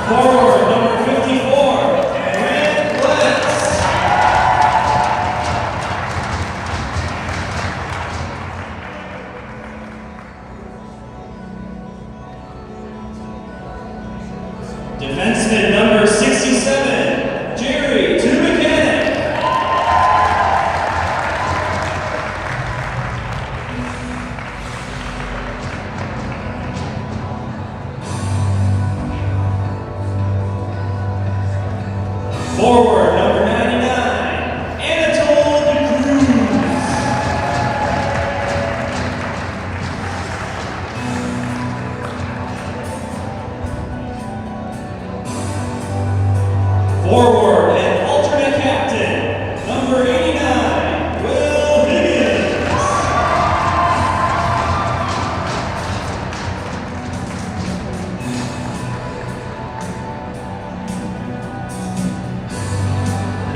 Forward, number 54, Grant Letts. Defenseman, number 67, Jerry Mechanic. Forward, number 99, Anatole DeCruz. Forward and alternate captain, number 89, Will Higgins.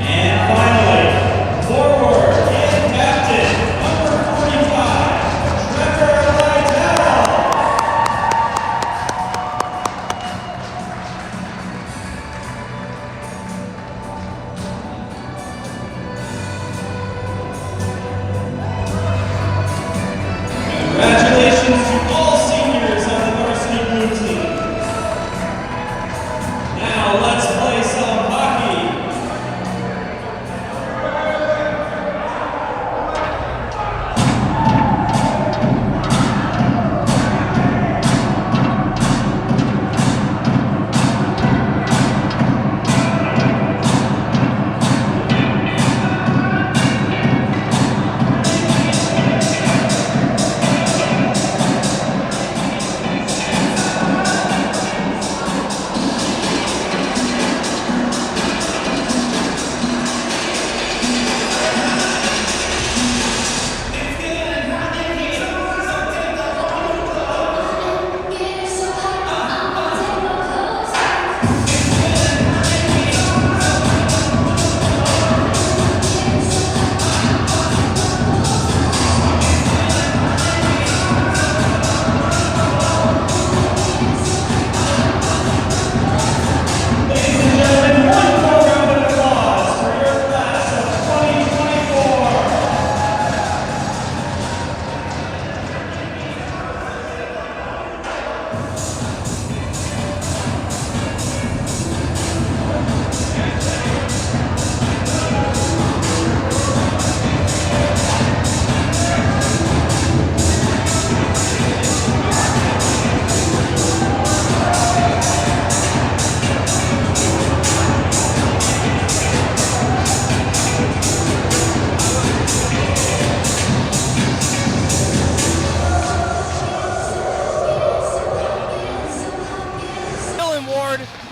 And finally, forward and captain, number 45, Trevor Lytle. Congratulations to all seniors on the varsity blue team. Now let's play some hockey.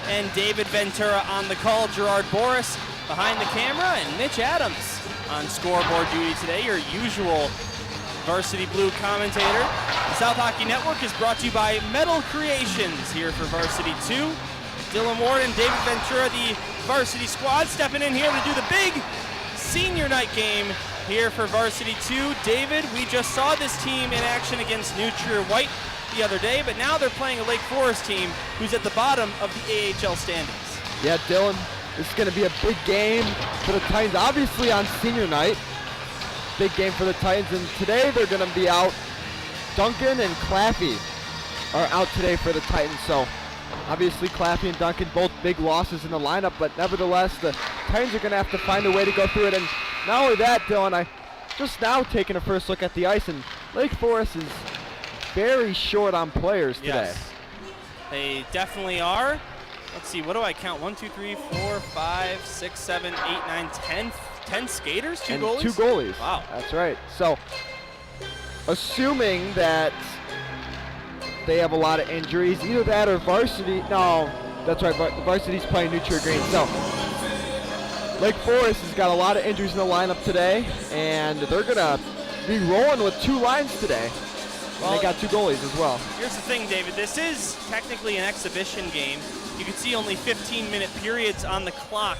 And David Ventura on the call, Gerard Boris behind the camera, and Mitch Adams on scoreboard duty today, your usual Varsity Blue commentator. The South Hockey Network is brought to you by Metal Creations here for Varsity 2. Dylan Ward and David Ventura, the varsity squad, stepping in here to do the big senior night game here for Varsity 2. David, we just saw this team in action against New Trier White the other day, but now they're playing a Lake Forest team who's at the bottom of the AHL standings. Yeah, Dylan, this is going to be a big game for the Titans, obviously on senior night. Big game for the Titans, and today they're going to be out. Duncan and Claffey are out today for the Titans, so obviously Claffey and Duncan both big losses in the lineup, but nevertheless the Titans are going to have to find a way to go through it. And not only that, Dylan, I just now taking a first look at the ice, and Lake Forest is very short on players today. Yes, they definitely are. Let's see, what do I count? 1, 2, 3, 4, 5, 6, 7, 8, 9, 10 skaters, two goalies? Two goalies. Wow. That's right. So, assuming that they have a lot of injuries, either that or varsity. No, that's right. The varsity's playing New Trier Green. So, Lake Forest has got a lot of injuries in the lineup today, and they're going to be rolling with two lines today. Well, they got two goalies as well. Here's the thing, David. This is technically an exhibition game. You can see only 15-minute periods on the clock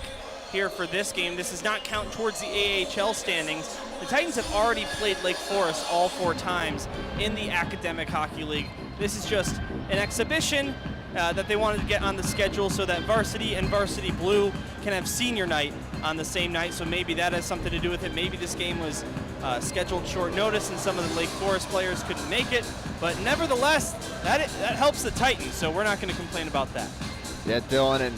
here for this game. This does not count towards the AHL standings. The Titans have already played Lake Forest all 4 times in the Academic Hockey League. This is just an exhibition that they wanted to get on the schedule so that varsity and varsity blue can have senior night on the same night. So maybe that has something to do with it. Maybe this game was scheduled short notice and some of the Lake Forest players couldn't make it. But nevertheless, that helps the Titans, so we're not going to complain about that. Yeah, Dylan, and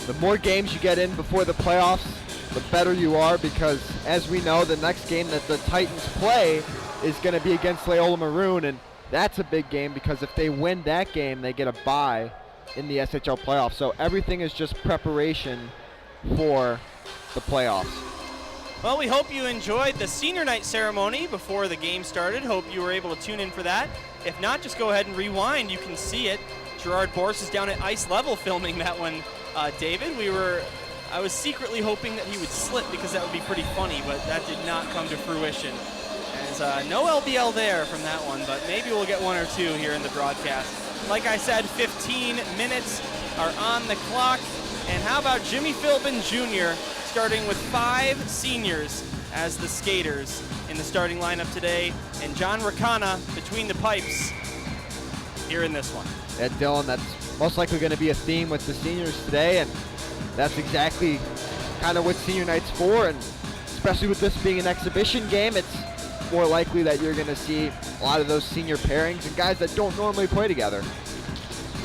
the more games you get in before the playoffs, the better you are, because as we know, the next game that the Titans play is going to be against Loyola Maroon, and that's a big game because if they win that game, they get a bye in the SHL playoffs. So everything is just preparation for the playoffs. Well, we hope you enjoyed the senior night ceremony before the game started. Hope you were able to tune in for that. If not, just go ahead and rewind. You can see it. Gerard Boris is down at ice level filming that one, David. I was secretly hoping that he would slip because that would be pretty funny, but that did not come to fruition. There's no LBL there from that one, but maybe we'll get one or two here in the broadcast. Like I said, 15 minutes are on the clock. And how about Jimmy Philbin Jr. starting with 5 seniors as the skaters in the starting lineup today, and John Racana between the pipes here in this one. Yeah, Dylan, that's most likely going to be a theme with the seniors today, and that's exactly kind of what senior night's for, and especially with this being an exhibition game, it's more likely that you're going to see a lot of those senior pairings and guys that don't normally play together.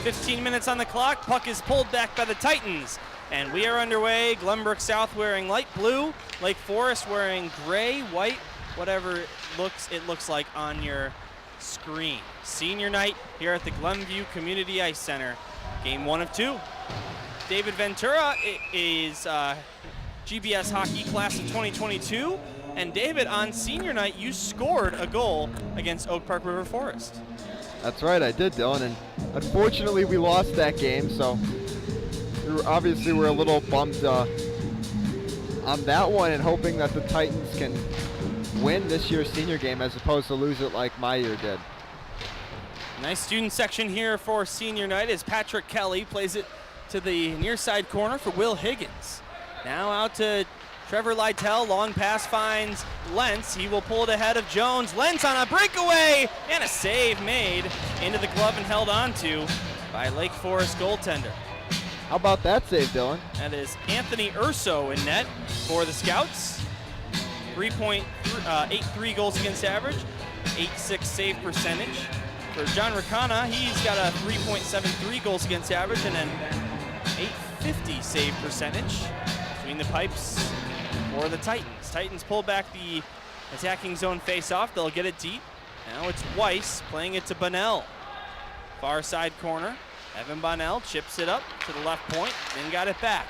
15 minutes on the clock, puck is pulled back by the Titans, and we are underway. Glenbrook South wearing light blue, Lake Forest wearing gray, white, whatever it looks like on your screen. Senior night here at the Glenview Community Ice Center. Game 1 of 2. David Ventura is GBS hockey class of 2022. And David, on senior night, you scored a goal against Oak Park River Forest. That's right, I did, Dylan. And unfortunately, we lost that game, so obviously we're a little bummed on that one and hoping that the Titans can win this year's senior game as opposed to lose it like my year did. Nice student section here for senior night as Patrick Kelly plays it to the near side corner for Will Higgins. Now out to Trevor Lytell, long pass finds Lentz. He will pull it ahead of Jones. Lentz on a breakaway and a save made into the glove and held onto by Lake Forest goaltender. How about that save, Dylan? That is Anthony Urso in net for the Scouts. 3.83 goals against average, 8.6 save percentage. For John Racana, he's got a 3.73 goals against average and an 850 save percentage between the pipes for the Titans. Titans pull back the attacking zone face-off. They'll get it deep. Now it's Weiss playing it to Bunnell. Far side corner. Evan Bunnell chips it up to the left point, then got it back.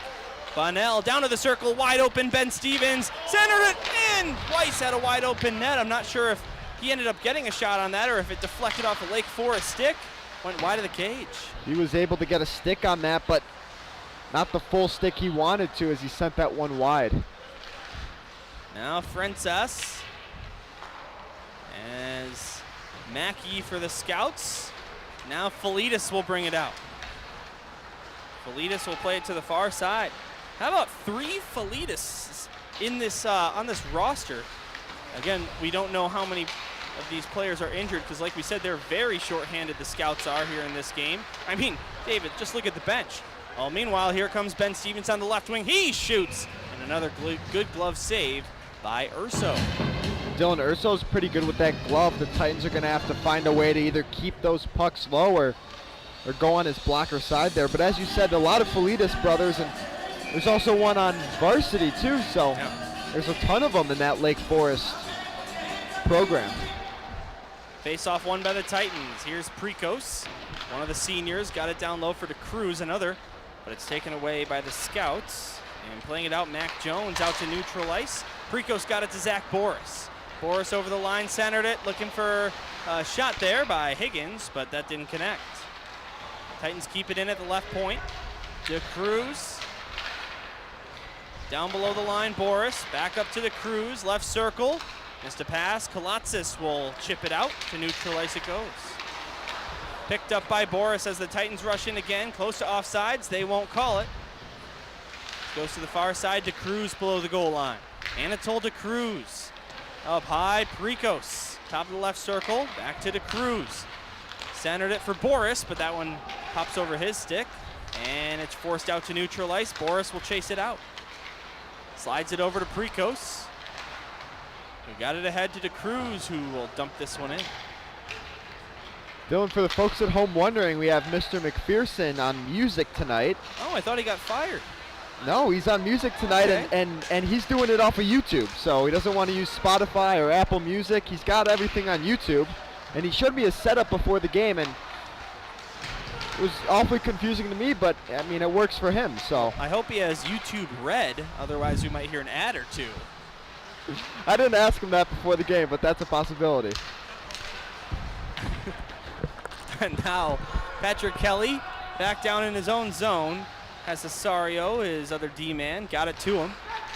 Bunnell down to the circle, wide open, Ben Stevens, centered it in! Weiss had a wide open net. I'm not sure if he ended up getting a shot on that or if it deflected off a Lake Forest stick, went wide of the cage. He was able to get a stick on that, but not the full stick he wanted to as he sent that one wide. Now Frances as Mackey for the Scouts. Now Felitas will bring it out. Felitas will play it to the far side. How about 3 Felitas in this on this roster? Again, we don't know how many of these players are injured because, like we said, they're very short-handed, the Scouts are here in this game. I mean, David, just look at the bench. Well, meanwhile, here comes Ben Stevens on the left wing. He shoots! And another good glove save by Urso. Dylan, Urso's pretty good with that glove. The Titans are going to have to find a way to either keep those pucks low or go on his blocker side there. But as you said, a lot of Felitas brothers, and there's also one on varsity too, so there's a ton of them in that Lake Forest program. Face-off won by the Titans. Here's Precos, one of the seniors, got it down low for DeCruz, another, but it's taken away by the Scouts. And playing it out, Mac Jones out to neutral ice. Precos got it to Zach Boris. Boris over the line, centered it, looking for a shot there by Higgins, but that didn't connect. Titans keep it in at the left point. DeCruz. Down below the line, Boris. Back up to DeCruz, left circle. Missed a pass. Kolatzis will chip it out. To neutral ice it goes. Picked up by Boris as the Titans rush in again. Close to offsides. They won't call it. Goes to the far side. DeCruz below the goal line. Anatol DeCruz. Up high, Precos. Top of the left circle, back to DeCruz. Centered it for Boris, but that one Pops over his stick, and it's forced out to neutral ice. Boris will chase it out. Slides it over to Precos. We got it ahead to DeCruz, who will dump this one in. Dylan, for the folks at home wondering, we have Mr. McPherson on music tonight. Oh, I thought he got fired. No, he's on music tonight, Okay. and he's doing it off of YouTube, so he doesn't want to use Spotify or Apple Music. He's got everything on YouTube, and he showed me a setup before the game, and it was awfully confusing to me, but, I mean, it works for him, so. I hope he has YouTube Red, otherwise we might hear an ad or two. I didn't ask him that before the game, but that's a possibility. And now Patrick Kelly back down in his own zone. Has Cesario, his other D-man, got it to him.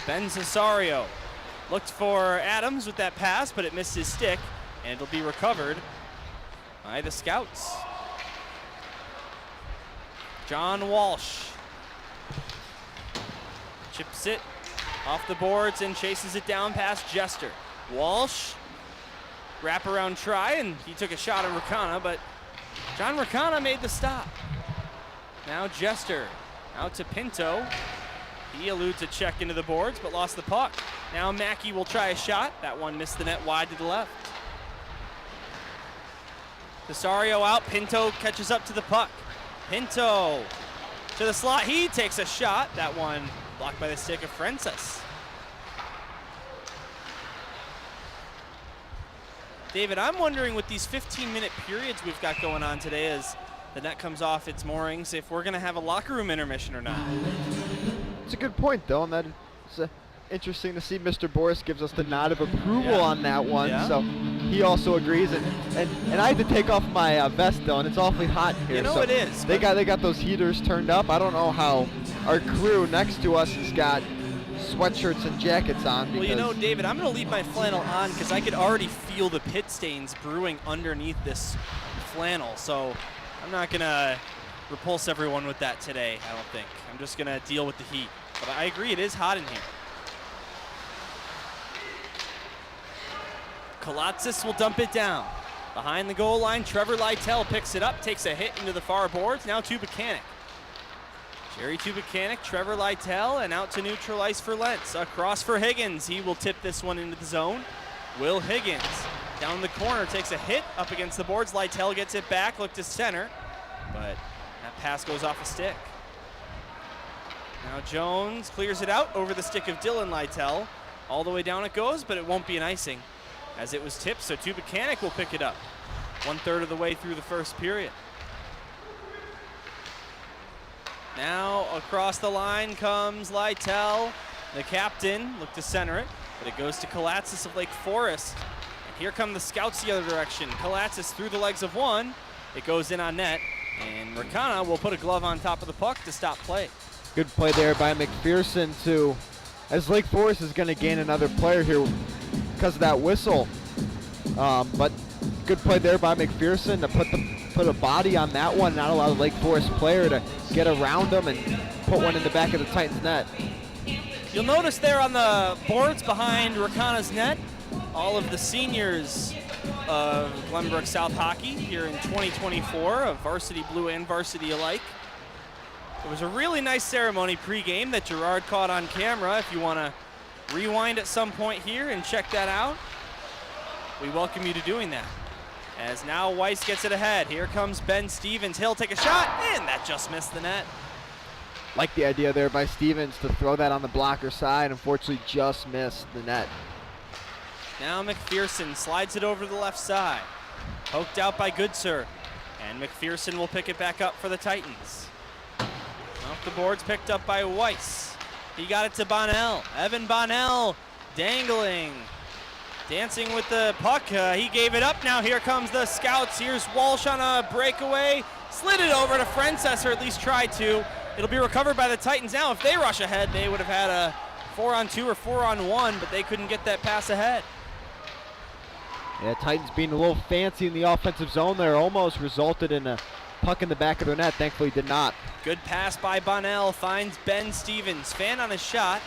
Ben Cesario looked for Adams with that pass, but it missed his stick, and it'll be recovered by the Scouts. John Walsh chips it off the boards and chases it down past Jester. Walsh, wraparound try, and he took a shot at Rakana, but John Rakana made the stop. Now Jester out to Pinto. He eludes a check into the boards, but lost the puck. Now Mackey will try a shot. That one missed the net wide to the left. Cesario out, Pinto catches up to the puck. Pinto to the slot, he takes a shot. That one blocked by the stick of Francis. David, I'm wondering with these 15-minute periods we've got going on today as the net comes off its moorings, if we're going to have a locker room intermission or not. It's a good point, though, and that is interesting to see. Mr. Boris gives us the nod of approval on that one, so he also agrees. And I had to take off my vest, though, and it's awfully hot here. You know so it is. They got those heaters turned up. I don't know how our crew next to us has got sweatshirts and jackets on. Well, you know, David, I'm going to leave my flannel on because I could already feel the pit stains brewing underneath this flannel. So I'm not going to repulse everyone with that today, I don't think. I'm just going to deal with the heat. But I agree, it is hot in here. Kolatzis will dump it down. Behind the goal line, Trevor Lytell picks it up, takes a hit into the far boards. Now to Buchanan. Jerry Tubuchanik, Trevor Lytell, and out to neutral ice for Lentz. Across for Higgins. He will tip this one into the zone. Will Higgins down the corner, takes a hit up against the boards. Lytell gets it back, look to center, but that pass goes off a stick. Now Jones clears it out over the stick of Dylan Lytell. All the way down it goes, but it won't be an icing as it was tipped, so Tubuchanik will pick it up 1/3 of the way through the first period. Now across the line comes Lytell, the captain. Look to center it, but it goes to Kolatzis of Lake Forest. And here come the Scouts the other direction. Kolatzis through the legs of one. It goes in on net, and Rakana will put a glove on top of the puck to stop play. Good play there by McPherson too, as Lake Forest is going to gain another player here because of that whistle. But good play there by McPherson to put a body on that one, not allow the Lake Forest player to get around him and put one in the back of the Titans net. You'll notice there on the boards behind Rakana's net, all of the seniors of Glenbrook South Hockey here in 2024 of varsity blue and varsity alike. It was a really nice ceremony pregame that Gerard caught on camera. If you want to rewind at some point here and check that out, we welcome you to doing that. As now Weiss gets it ahead. Here comes Ben Stevens. He'll take a shot, and that just missed the net. Like the idea there by Stevens to throw that on the blocker side. Unfortunately, just missed the net. Now McPherson slides it over to the left side. Poked out by Goodsir, and McPherson will pick it back up for the Titans. Off the boards, picked up by Weiss. He got it to Bonnell. Evan Bonnell dangling. Dancing with the puck. He gave it up. Now here comes the Scouts. Here's Walsh on a breakaway. Slid it over to Frances, or at least tried to. It'll be recovered by the Titans. Now if they rush ahead, they would have had a 4-on-2 or 4-on-1, but they couldn't get that pass ahead. Yeah, Titans being a little fancy in the offensive zone there almost resulted in a puck in the back of their net. Thankfully did not. Good pass by Bonnell. Finds Ben Stevens. Fan on his shot.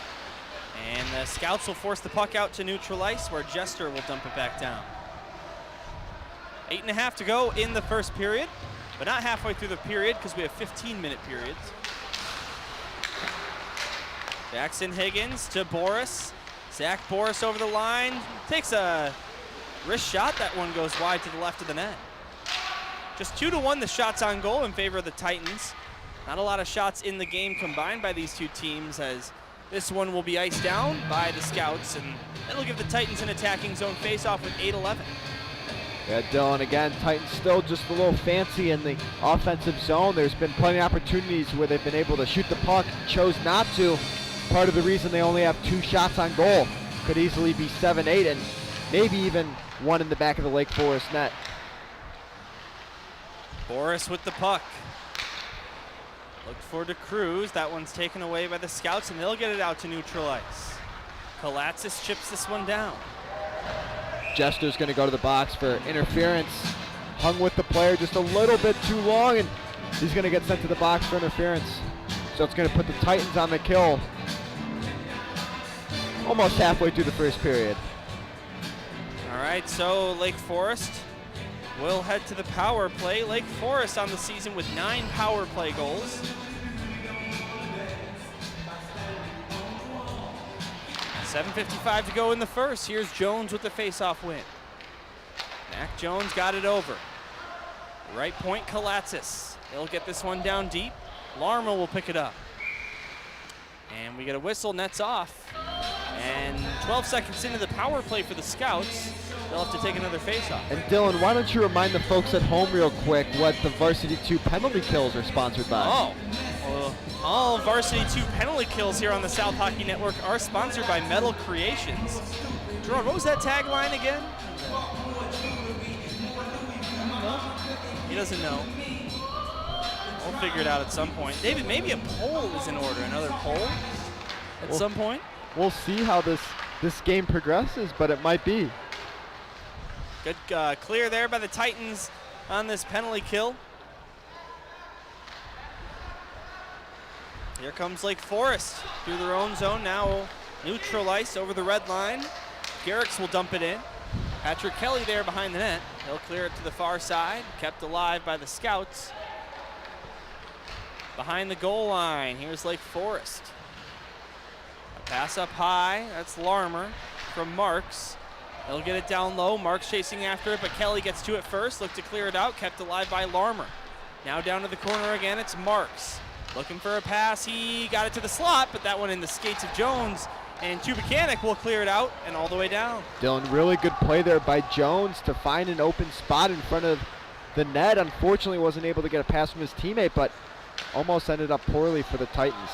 And the Scouts will force the puck out to neutral ice where Jester will dump it back down. 8.5 to go in the first period. but not halfway through the period because we have 15-minute periods. Jackson Higgins to Boris. Zach Boris over the line, takes a wrist shot. That one goes wide to the left of the net. Just 2-1 the shots on goal in favor of the Titans. Not a lot of shots in the game combined by these two teams, as this one will be iced down by the Scouts, and it'll give the Titans an attacking zone face-off with 8:11. Yeah, Dylan, again, Titans still just a little fancy in the offensive zone. There's been plenty of opportunities where they've been able to shoot the puck, chose not to. Part of the reason they only have 2 shots on goal. Could easily be 7-8, and maybe even one in the back of the Lake Forest net. Boris with the puck. Look for DeCruz. That one's taken away by the Scouts, and they'll get it out to neutral ice. Kalatsis chips this one down. Jester's going to go to the box for interference. Hung with the player just a little bit too long, and he's going to get sent to the box for interference. So it's going to put the Titans on the kill almost halfway through the first period. All right, so Lake Forest will head to the power play. Lake Forest on the season with 9 power play goals. $7:55 to go in the first. Here's Jones with the face-off win. Mac Jones got it over. Right point, Kalatsis. They'll get this one down deep. Larma will pick it up. And we get a whistle, nets off. And 12 seconds into the power play for the Scouts, they'll have to take another face-off. And Dylan, why don't you remind the folks at home real quick what the Varsity 2 penalty kills are sponsored by? Oh, well, all Varsity 2 penalty kills here on the South Hockey Network are sponsored by Metal Creations. Gerard, what was that tagline again? No? He doesn't know. We'll figure it out at some point. David, maybe a poll is in order, another poll at some point. We'll see how this game progresses, but it might be. Good clear there by the Titans on this penalty kill. Here comes Lake Forest through their own zone now. Neutral ice over the red line. Garrix will dump it in. Patrick Kelly there behind the net. He'll clear it to the far side. Kept alive by the Scouts. Behind the goal line, here's Lake Forest. A pass up high, that's Larmer from Marks. They'll get it down low. Marks chasing after it, but Kelly gets to it first. Looked to clear it out, kept alive by Larmer. Now down to the corner again, it's Marks. Looking for a pass, he got it to the slot, but that one in the skates of Jones. And Tubuchanik will clear it out and all the way down. Dylan, really good play there by Jones to find an open spot in front of the net. Unfortunately wasn't able to get a pass from his teammate, but almost ended up poorly for the Titans.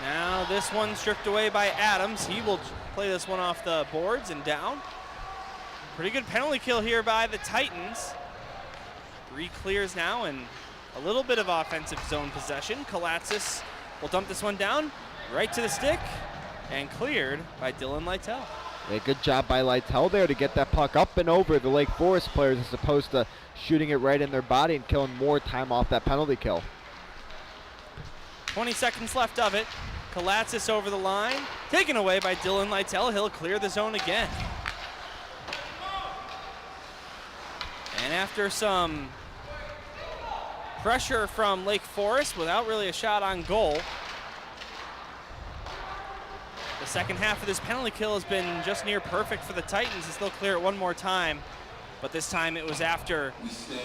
Now this one stripped away by Adams. He will play this one off the boards and down. Pretty good penalty kill here by the Titans. 3 clears now and a little bit of offensive zone possession. Kalatsis will dump this one down right to the stick and cleared by Dylan Lytell. Yeah, good job by Lytell there to get that puck up and over the Lake Forest players as opposed to shooting it right in their body and killing more time off that penalty kill. 20 seconds left of it. Kalatsis over the line, taken away by Dylan Lytell. He'll clear the zone again. And after some pressure from Lake Forest without really a shot on goal, the second half of this penalty kill has been just near perfect for the Titans as they'll clear it one more time. But this time it was after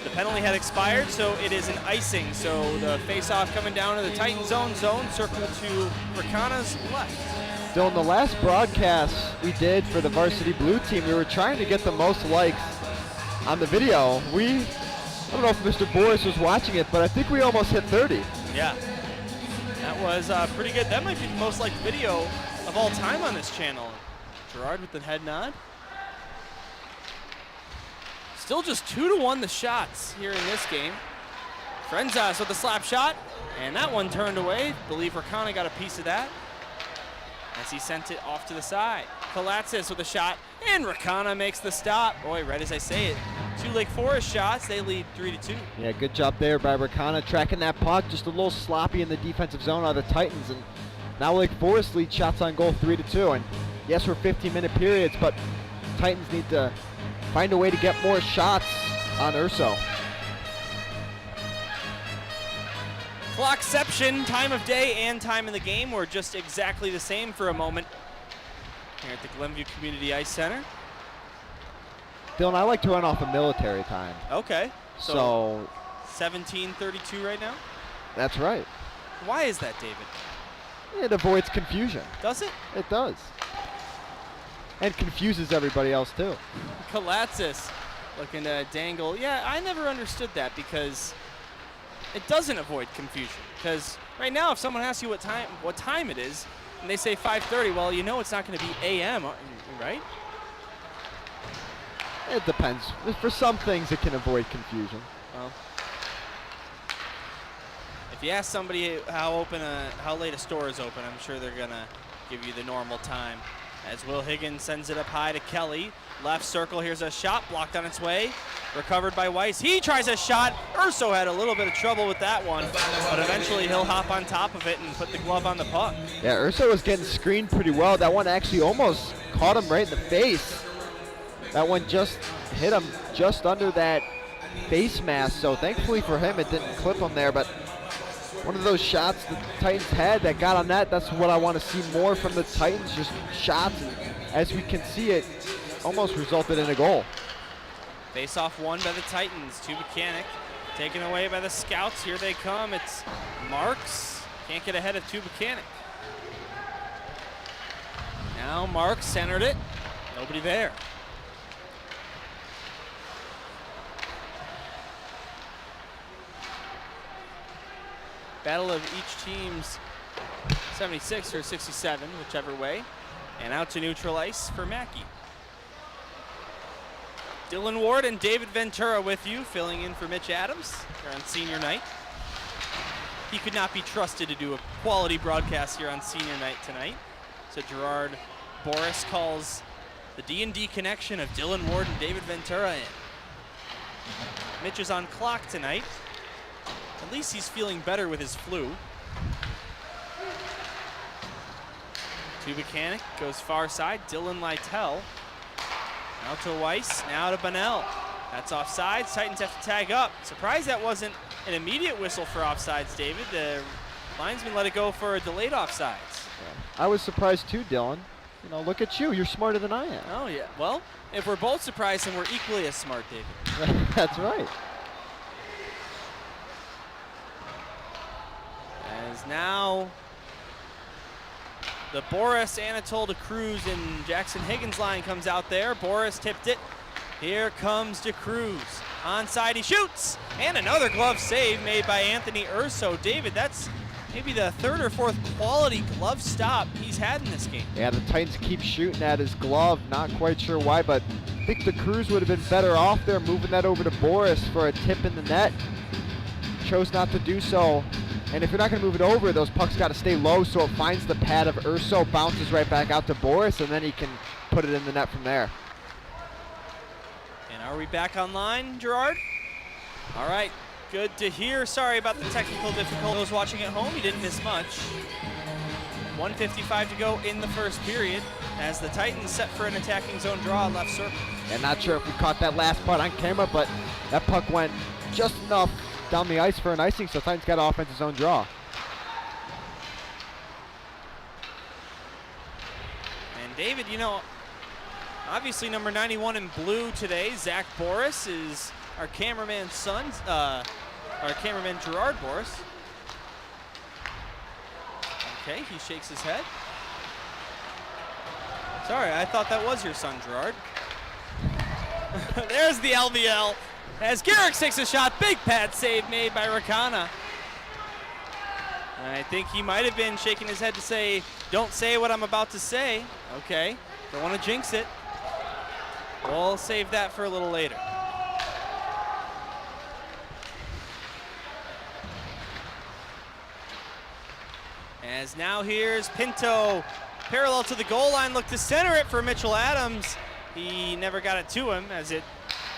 the penalty had expired, so it is an icing. So the face-off coming down to the Titan zone, circle to Rakana's left. Dylan, the last broadcast we did for the Varsity Blue team, we were trying to get the most likes on the video. I don't know if Mr. Boris was watching it, but I think we almost hit 30. Yeah, that was pretty good. That might be the most liked video of all time on this channel. Gerard with the head nod. Still just 2-1 the shots here in this game. Frenzas with the slap shot, and that one turned away. Believe Rakana got a piece of that as he sent it off to the side. Kalatsis with a shot, and Rakana makes the stop. Boy, right as I say it, 2 Lake Forest shots, they lead 3-2. Yeah, good job there by Rakana tracking that puck, just a little sloppy in the defensive zone out of the Titans, and now Lake Forest leads shots on goal 3-2. And yes, we're 15-minute periods, but Titans need to find a way to get more shots on Urso. Clockception, time of day and time in the game were just exactly the same for a moment here at the Glenview Community Ice Center. Dylan, I like to run off a military time. Okay. So 17:32 right now? That's right. Why is that, David? It avoids confusion. Does it? It does. And confuses everybody else too. Kalatsis looking to dangle. Yeah, I never understood that because it doesn't avoid confusion. Because right now, if someone asks you what time it is, and they say 5:30, well, you know it's not going to be a.m., right? It depends. For some things, it can avoid confusion. Well, if you ask somebody how late a store is open, I'm sure they're gonna give you the normal time. As Will Higgins sends it up high to Kelly. Left circle, here's a shot blocked on its way. Recovered by Weiss. He tries a shot. Urso had a little bit of trouble with that one, but eventually he'll hop on top of it and put the glove on the puck. Yeah, Urso was getting screened pretty well. That one actually almost caught him right in the face. That one just hit him just under that face mask, so thankfully for him it didn't clip him there, but one of those shots the Titans had that got on net, that's what I want to see more from the Titans, just shots, and as we can see it almost resulted in a goal. Face-off won by the Titans. Tubuchanik taken away by the Scouts. Here they come. It's Marks. Can't get ahead of Tubuchanik. Now Marks centered it. Nobody there. Battle of each team's 76 or 67, whichever way. And out to neutral ice for Mackey. Dylan Ward and David Ventura with you, filling in for Mitch Adams here on senior night. He could not be trusted to do a quality broadcast here on senior night tonight. So Gerard Boris calls the D&D connection of Dylan Ward and David Ventura in. Mitch is on clock tonight. At least he's feeling better with his flu. Tubuchanik goes far side. Dylan Lytle. Now to Weiss, now to Bunnell. That's offsides. Titans have to tag up. Surprised that wasn't an immediate whistle for offsides, David. The linesman let it go for a delayed offsides. I was surprised too, Dylan. You know, look at you. You're smarter than I am. Oh, yeah. Well, if we're both surprised, then we're equally as smart, David. That's right. As now the Boris, Anatol DeCruz, and Jackson Higgins line comes out there. Boris tipped it. Here comes DeCruz. Onside, he shoots! And another glove save made by Anthony Urso. David, that's maybe the third or fourth quality glove stop he's had in this game. Yeah, the Titans keep shooting at his glove. Not quite sure why, but I think DeCruz would have been better off there moving that over to Boris for a tip in the net. Chose not to do so. And if you're not going to move it over, those pucks got to stay low so it finds the pad of Urso, bounces right back out to Boris, and then he can put it in the net from there. And are we back online, Gerard? All right, good to hear. Sorry about the technical difficulties. Those watching at home, you didn't miss much. 1:55 to go in the first period as the Titans set for an attacking zone draw left circle. And not sure if we caught that last part on camera, but that puck went just enough down the ice for an icing, so Titans got an offensive zone draw. And David, you know, obviously number 91 in blue today, Zach Boris, is our cameraman's son, our cameraman Gerard Boris. Okay, he shakes his head. Sorry, I thought that was your son, Gerard. There's the LVL. As Garrick takes a shot, big pad save made by Rakana. I think he might have been shaking his head to say, don't say what I'm about to say. Okay, don't want to jinx it. We'll save that for a little later. As now here's Pinto, parallel to the goal line, look to center it for Mitchell Adams. He never got it to him as it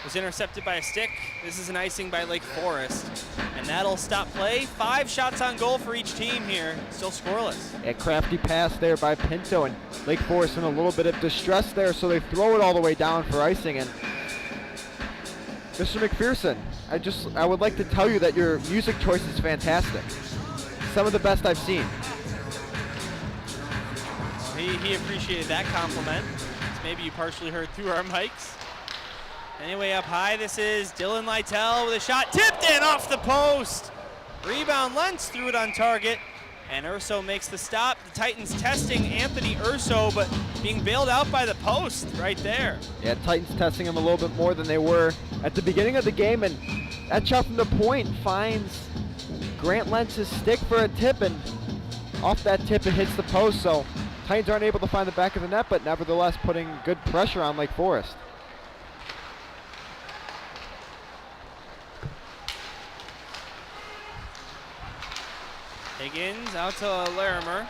was intercepted by a stick. This is an icing by Lake Forest. And that'll stop play. 5 shots on goal for each team here. Still scoreless. A crafty pass there by Pinto, and Lake Forest in a little bit of distress there, so they throw it all the way down for icing. And Mr. McPherson, I would like to tell you that your music choice is fantastic. some of the best I've seen. He appreciated that compliment. Maybe you partially heard through our mics. Anyway, up high, this is Dylan Lytle with a shot tipped in off the post. Rebound, Lentz threw it on target, and Urso makes the stop. The Titans testing Anthony Urso, but being bailed out by the post right there. Yeah, Titans testing him a little bit more than they were at the beginning of the game, and that shot from the point finds Grant Lentz's stick for a tip, and off that tip it hits the post, so Titans aren't able to find the back of the net, but nevertheless putting good pressure on Lake Forest. Higgins out to Larimer.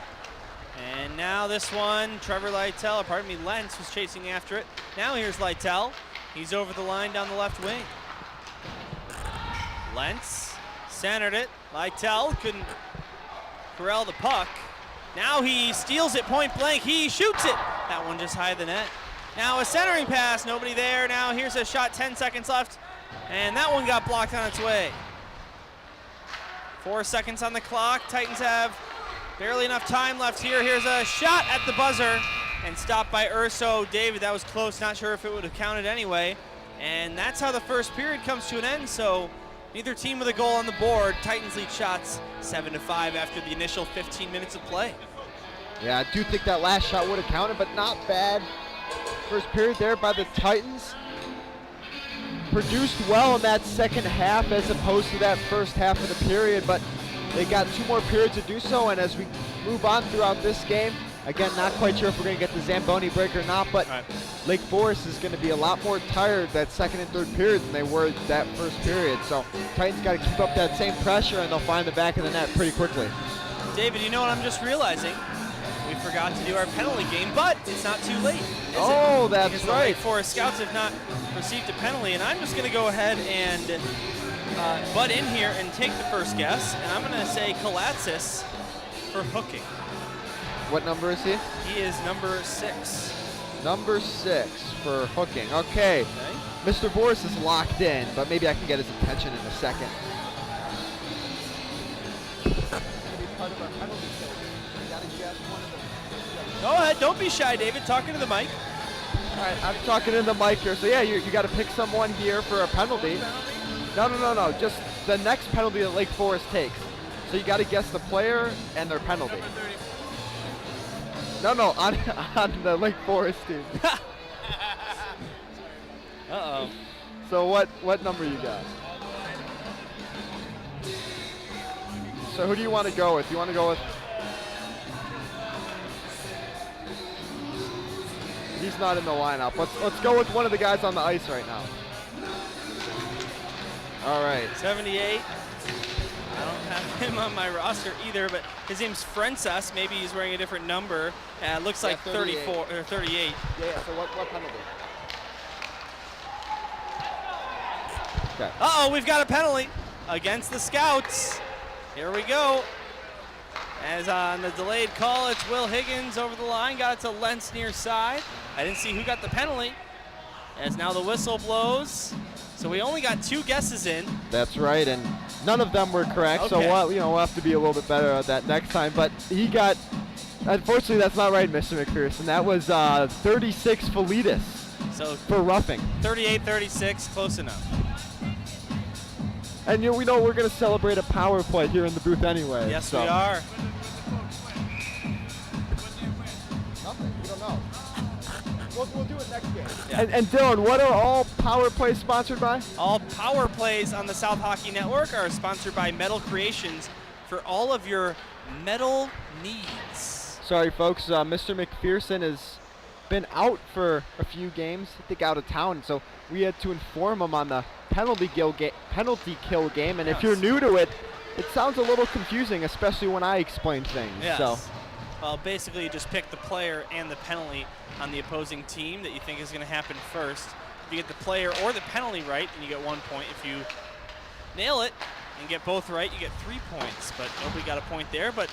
And now this one, Trevor Lytle, or pardon me, Lentz was chasing after it. Now here's Lytle. He's over the line down the left wing. Lentz centered it. Lytle couldn't corral the puck. Now he steals it point blank. He shoots it. That one just high of the net. Now a centering pass, nobody there. Now here's a shot, 10 seconds left. And that one got blocked on its way. 4 seconds on the clock. Titans have barely enough time left here. Here's a shot at the buzzer and stopped by Urso. David, that was close. Not sure if it would have counted anyway. And that's how the first period comes to an end. So neither team with a goal on the board. Titans lead shots 7-5 after the initial 15 minutes of play. Yeah, I do think that last shot would have counted, but not bad. First period there by the Titans. Produced well in that second half as opposed to that first half of the period, but they got 2 more periods to do so, and as we move on throughout this game, again, not quite sure if we're going to get the Zamboni break or not, but Lake Forest is going to be a lot more tired that second and third period than they were that first period, so Titans got to keep up that same pressure, and they'll find the back of the net pretty quickly. David, you know what I'm just realizing? We forgot to do our penalty game, but it's not too late, Oh, that's because right. the Lake Forest Scouts have not received a penalty, and I'm just going to go ahead and butt in here and take the first guess, and I'm going to say Kalatsis for hooking. What number is he? He is number 6. Number 6 for hooking. Okay. Mr. Boris is locked in, but maybe I can get his attention in a second. Go ahead, don't be shy, David. Talking to the mic. All right, I'm talking in the mic here. So yeah, you got to pick someone here for a penalty. No. Just the next penalty that Lake Forest takes. So you got to guess the player and their penalty. No, on the Lake Forest team. Uh-oh. So what number you got? So who do you want to go with? You want to go with? He's not in the lineup. Let's go with one of the guys on the ice right now. All right. 78. I don't have him on my roster either, but his name's Frances. Maybe he's wearing a different number. Looks like 34 or 38. Yeah. So what penalty? Okay. Uh-oh, we've got a penalty against the Scouts. Here we go. As on the delayed call, it's Will Higgins over the line. Got it to Lentz near side. I didn't see who got the penalty. As now the whistle blows. So we only got 2 guesses in. That's right, and none of them were correct. Okay. So we'll have to be a little bit better at that next time. But he got, unfortunately, that's not right, Mr. McPherson. That was 36 Felitis So for roughing. 38-36, close enough. And we know we're going to celebrate a power play here in the booth anyway. Yes, so. we are. Nothing. We don't know. We'll do it next game. Yeah. And Dylan, what are all power plays sponsored by? All power plays on the South Hockey Network are sponsored by Metal Creations for all of your metal needs. Sorry, folks. Mr. McPherson has been out for a few games, I think out of town, so we had to inform him on the penalty kill game. And if you're new to it, it sounds a little confusing, especially when I explain things. Yes. So. Well, basically, you just pick the player and the penalty on the opposing team that you think is going to happen first. If you get the player or the penalty right, then you get 1 point. If you nail it and get both right, you get 3 points. But nobody got a point there. But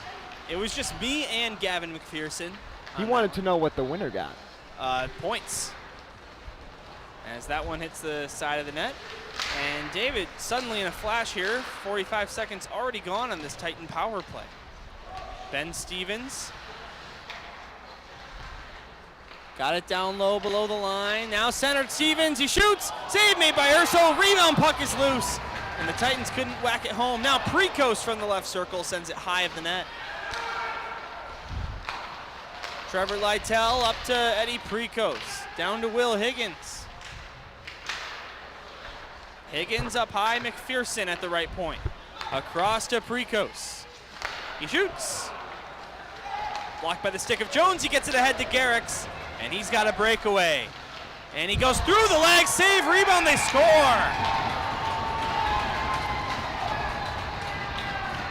it was just me and Gavin McPherson. He wanted to know what the winner got. Points. As that one hits the side of the net. And David, suddenly in a flash here, 45 seconds already gone on this Titan power play. Ben Stevens. Got it down low below the line. Now centered Stevens, he shoots. Save made by Urso. Rebound puck is loose. And the Titans couldn't whack it home. Now Precos from the left circle sends it high of the net. Trevor Lytle up to Eddie Precos. Down to Will Higgins. Higgins up high, McPherson at the right point. Across to Precos. He shoots. Blocked by the stick of Jones. He gets it ahead to Garrix, and he's got a breakaway. And he goes through the legs, save, rebound, they score.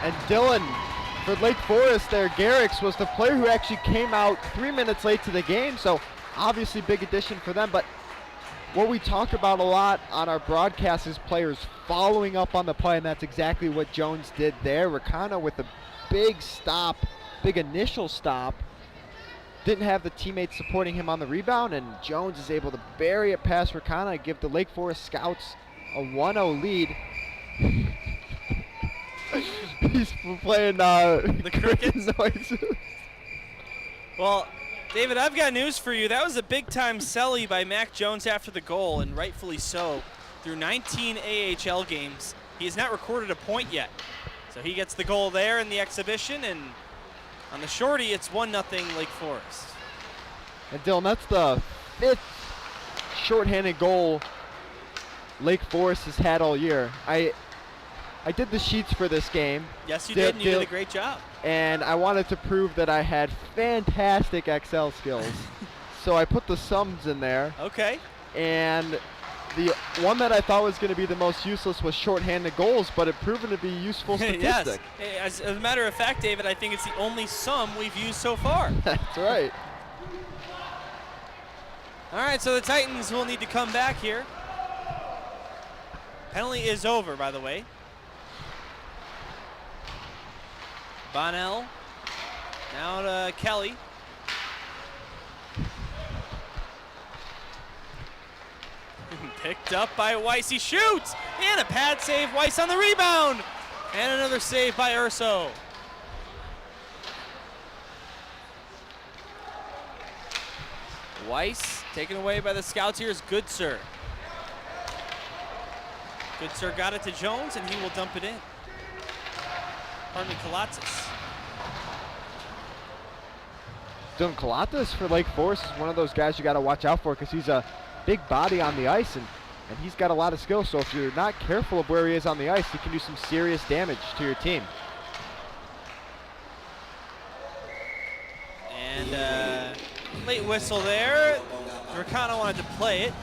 And Dylan, for Lake Forest there, Garrix was the player who actually came out 3 minutes late to the game, so obviously big addition for them. But what we talk about a lot on our broadcast is players following up on the play, and that's exactly what Jones did there. Rakana with a big stop, big initial stop. Didn't have the teammates supporting him on the rebound, and Jones is able to bury it past Rakana and give the Lake Forest Scouts a 1-0 lead. He's playing the crickets noises. Well, David, I've got news for you. That was a big-time celly by Mac Jones after the goal, and rightfully so. Through 19 AHL games, he has not recorded a point yet. So he gets the goal there in the exhibition, and on the shorty, it's 1-0 Lake Forest. And Dylan, that's the 5th shorthanded goal Lake Forest has had all year. I did the sheets for this game. Yes, you did, and you did a great job. And I wanted to prove that I had fantastic Excel skills. So I put the sums in there. Okay. And the one that I thought was going to be the most useless was shorthanded goals, but it proven to be a useful statistic. Yes. As a matter of fact, David, I think it's the only sum we've used so far. That's right. All right, so the Titans will need to come back here. Penalty is over, by the way. Bonnell, now to Kelly. Picked up by Weiss, he shoots! And a pad save, Weiss on the rebound! And another save by Urso. Weiss taken away by the Scouts here is Goodser. Goodser got it to Jones, and he will dump it in. Pardon me, Kalatzis. Dylan Kalatzis for Lake Forest is one of those guys you got to watch out for because he's a big body on the ice, and he's got a lot of skill. So if you're not careful of where he is on the ice, he can do some serious damage to your team. And late whistle there. Rakana wanted to play it.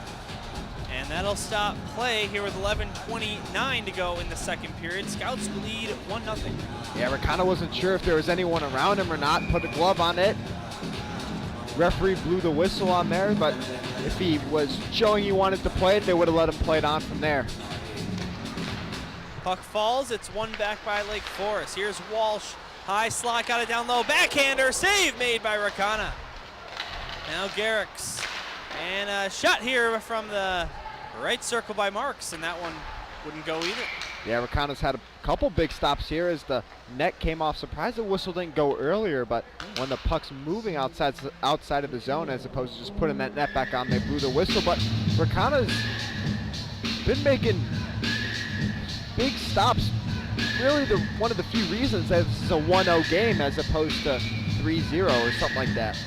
And that'll stop play here with 11:29 to go in the second period. Scouts lead 1-0. Yeah, Rakana wasn't sure if there was anyone around him or not. Put a glove on it. Referee blew the whistle on there, but if he was showing he wanted to play it, they would have let him play it on from there. Puck falls. It's won back by Lake Forest. Here's Walsh. High slot, got it down low. Backhander, save made by Rakana. Now Garrix. And a shot here from the right circle by Marks, and that one wouldn't go either. Yeah, Rakana's had a couple big stops here as the net came off. Surprised the whistle didn't go earlier, but when the puck's moving outside of the zone as opposed to just putting that net back on, they blew the whistle. But Rakana's been making big stops. Really one of the few reasons that this is a 1-0 game as opposed to 3-0 or something like that.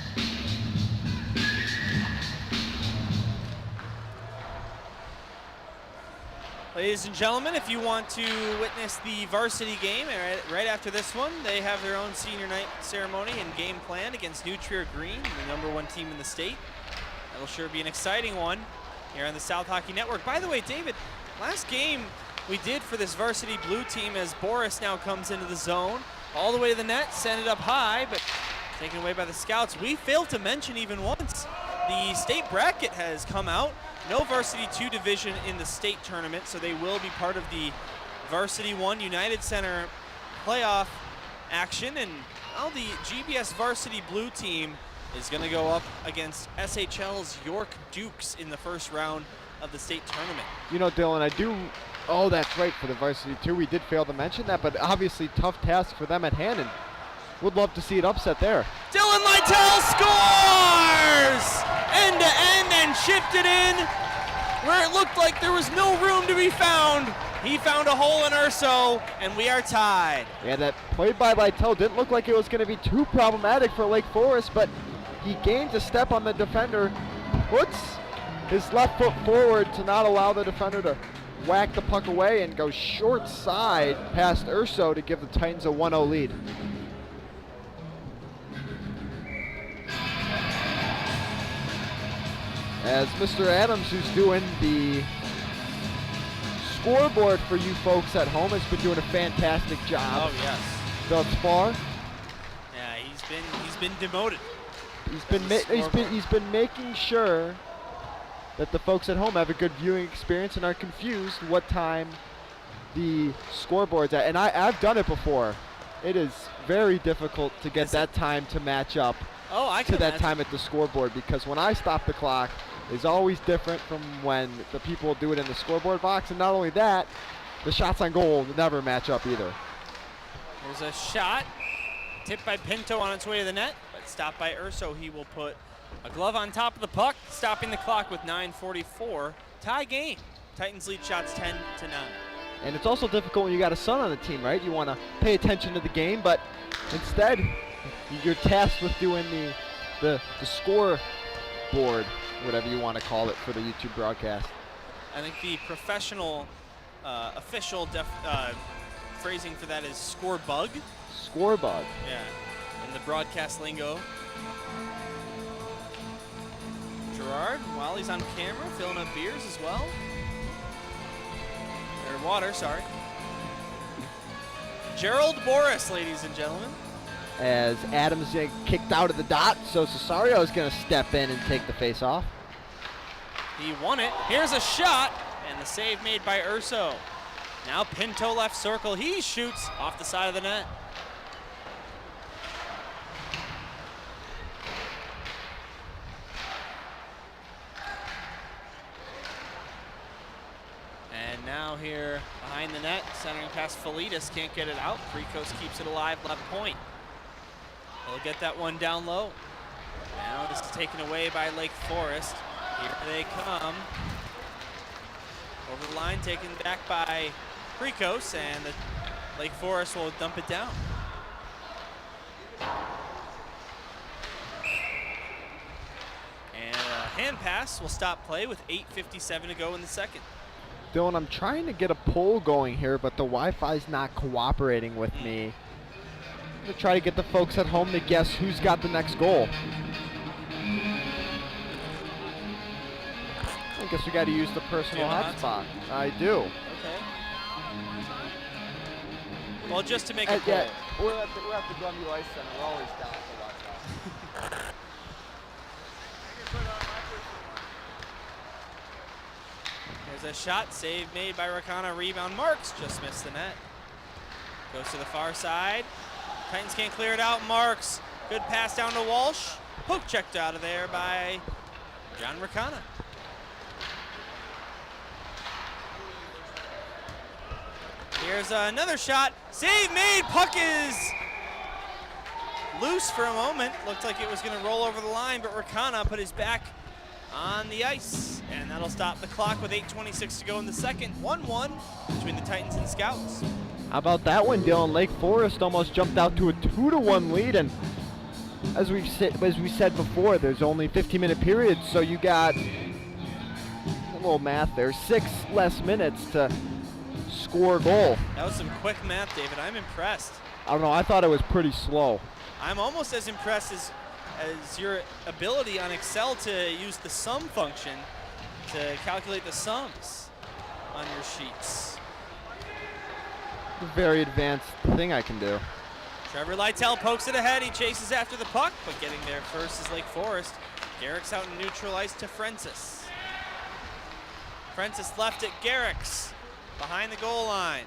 Ladies and gentlemen, if you want to witness the varsity game right after this one, they have their own senior night ceremony and game plan against New Trier Green, the #1 team in the state. That'll sure be an exciting one here on the South Hockey Network. By the way, David, last game we did for this varsity blue team as Boris now comes into the zone, all the way to the net, sent it up high, but taken away by the Scouts. We failed to mention even once, the state bracket has come out. No varsity 2 division in the state tournament, so they will be part of the varsity 1 United Center playoff action. And now the GBS varsity blue team is going to go up against SHL's York Dukes in the first round of the state tournament. You know, Dylan, that's right, for the varsity 2. We did fail to mention that, but obviously tough task for them at hand. And Would love to see it upset there. Dylan Lytle scores! End to end and shifted in where it looked like there was no room to be found. He found a hole in Urso, and we are tied. Yeah, that play by Lytle didn't look like it was going to be too problematic for Lake Forest, but he gains a step on the defender, puts his left foot forward to not allow the defender to whack the puck away, and goes short side past Urso to give the Titans a 1-0 lead. As Mr. Adams, who's doing the scoreboard for you folks at home, has been doing a fantastic job. Oh yes. Thus far. Yeah, he's been demoted. He's been making sure that the folks at home have a good viewing experience and are confused what time the scoreboard's at. And I've done it before. It is very difficult to get that time to match up to that time at the scoreboard, because when I stop the clock, is always different from when the people do it in the scoreboard box. And not only that, the shots on goal never match up either. There's a shot tipped by Pinto on its way to the net, but stopped by Urso. He will put a glove on top of the puck, stopping the clock with 9:44. Tie game. Titans lead shots 10-9. And it's also difficult when you got a son on the team, right? You want to pay attention to the game, but instead you're tasked with doing the scoreboard, whatever you want to call it, for the YouTube broadcast. I think the professional official phrasing for that is score bug. Score bug. Yeah, in the broadcast lingo. Gerard, while he's on camera, filling up beers as well. Or water, sorry. Gerald Boris, ladies and gentlemen. As Adams kicked out of the dot, so Cesario is going to step in and take the face off. He won it. Here's a shot, and the save made by Urso. Now Pinto left circle. He shoots off the side of the net. And now here behind the net, centering past Felitas, can't get it out. Precos keeps it alive, left point. They'll get that one down low. Now this is taken away by Lake Forest. Here they come. Over the line, taken back by Precos, and the Lake Forest will dump it down. And a hand pass will stop play with 8:57 to go in the second. Dylan, I'm trying to get a poll going here, but the Wi-Fi's not cooperating with me. I'm going to try to get the folks at home to guess who's got the next goal. I guess we got to use the personal hotspot. I do. Okay. Well, just to make a poll. Yeah, we're at the Grundy Ice Center. We're always down for Wi-Fi. There's a shot, save made by Rakana, rebound Marks, just missed the net. Goes to the far side. Titans can't clear it out. Marks, good pass down to Walsh. Poke checked out of there by John Rakana. Here's another shot. Save made. Puck is loose for a moment. Looked like it was going to roll over the line, but Rakana put his back on the ice, and that'll stop the clock with 8:26 to go in the second. 1-1 between the Titans and Scouts. How about that one, Dylan? Lake Forest almost jumped out to a 2-1 lead, and as we said before, there's only 15-minute periods, so you got a little math there, 6 less minutes to score a goal. That was some quick math, David. I'm impressed. I don't know, I thought it was pretty slow. I'm almost as impressed as your ability on Excel to use the sum function to calculate the sums on your sheets. A very advanced thing I can do. Trevor Lytle pokes it ahead. He chases after the puck, but getting there first is Lake Forest. Garrick's out in neutral ice to Francis. Francis left it. Garrick's behind the goal line.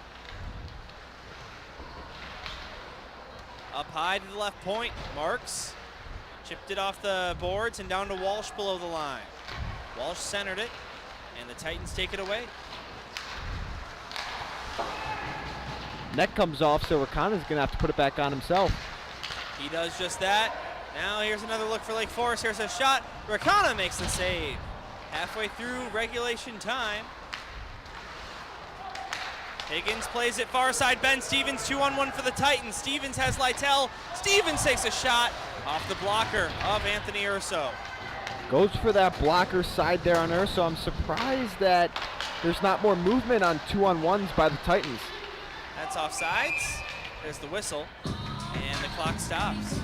Up high to the left point. Marks chipped it off the boards and down to Walsh below the line. Walsh centered it, and the Titans take it away. Net comes off, so Rakana's going to have to put it back on himself. He does just that. Now here's another look for Lake Forest. Here's a shot. Rakana makes the save. Halfway through regulation time. Higgins plays it far side. Ben Stevens 2-on-1 for the Titans. Stevens has Lytle. Stevens takes a shot off the blocker of Anthony Urso. Goes for that blocker side there on Urso. I'm surprised that there's not more movement on 2-on-1s by the Titans. That's offsides. There's the whistle, and the clock stops.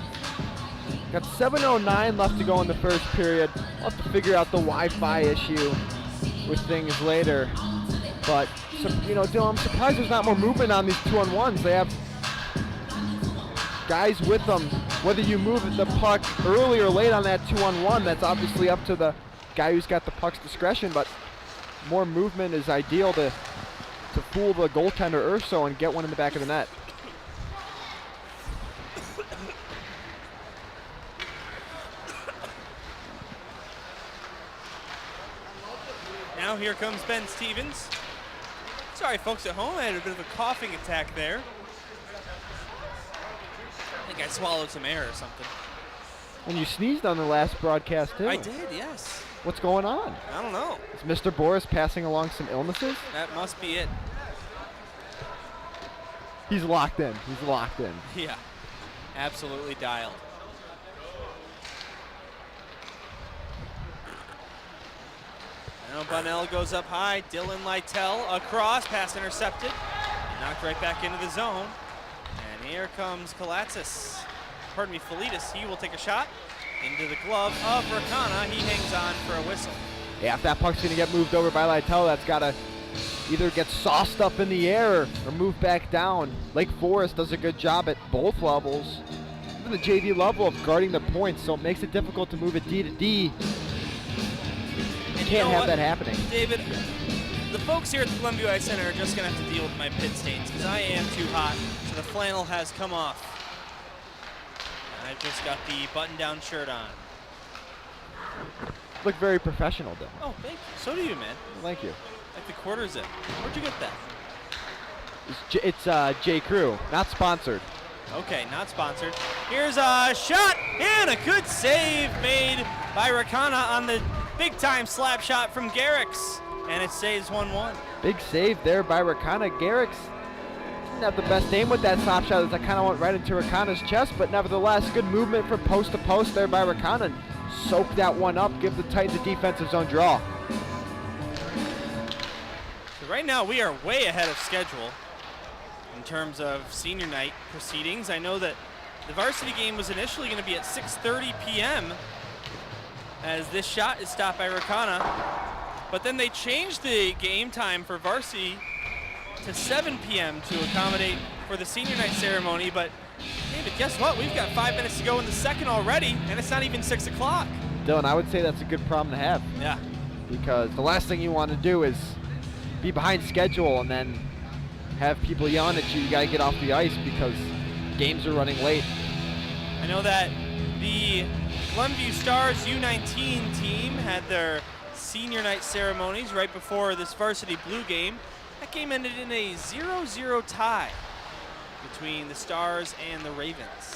Got 7:09 left to go in the first period. We'll have to figure out the Wi-Fi issue with things later. But, you know, Dylan, I'm surprised there's not more movement on these 2-on-1s. They have guys with them. Whether you move the puck early or late on that 2-on-1, that's obviously up to the guy who's got the puck's discretion, but more movement is ideal to fool the goaltender Urso and get one in the back of the net. Now here comes Ben Stevens. Sorry, folks at home, I had a bit of a coughing attack there. I think I swallowed some air or something. And you sneezed on the last broadcast, too. I did, yes. What's going on? I don't know. Is Mr. Boris passing along some illnesses? That must be it. He's locked in. He's locked in. Yeah, absolutely dialed. Now Bunnell goes up high. Dylan Lytle across, pass intercepted. Knocked right back into the zone. And here comes Kalatsis. Pardon me, Felitis. He will take a shot into the glove of Rakana. He hangs on for a whistle. Yeah, if that puck's going to get moved over by Lytle, that's got to either get sauced up in the air or move back down. Lake Forest does a good job at both levels, even the JV level, of guarding the points, so it makes it difficult to move it D to D. Can't have that happening. David, the folks here at the Glenview Ice Center are just going to have to deal with my pit stains because I am too hot, so the flannel has come off. I've just got the button-down shirt on. Look very professional, Dylan. Oh, thank you. So do you, man. Thank you. Like the quarters in. Where'd you get that? It's J. Crew, not sponsored. Okay, not sponsored. Here's a shot and a good save made by Rakana on the big-time slap shot from Garrix, and it stays 1-1. Big save there by Rakana. Garrix didn't have the best aim with that slap shot, as that kind of went right into Rakana's chest, but nevertheless, good movement from post to post there by Rakana. Soak that one up, give the Titans a defensive zone draw. So right now, we are way ahead of schedule in terms of senior night proceedings. I know that the varsity game was initially going to be at 6:30 p.m. as this shot is stopped by Rakana. But then they changed the game time for varsity to 7 p.m. to accommodate for the senior night ceremony. But David, guess what? We've got 5 minutes to go in the second already, and it's not even 6 o'clock. Dylan, I would say that's a good problem to have. Yeah. Because the last thing you want to do is be behind schedule and then have people yelling at you. You got to get off the ice because games are running late. I know that the Glenview Stars U19 team had their senior night ceremonies right before this varsity blue game. That game ended in a 0-0 tie between the Stars and the Ravens.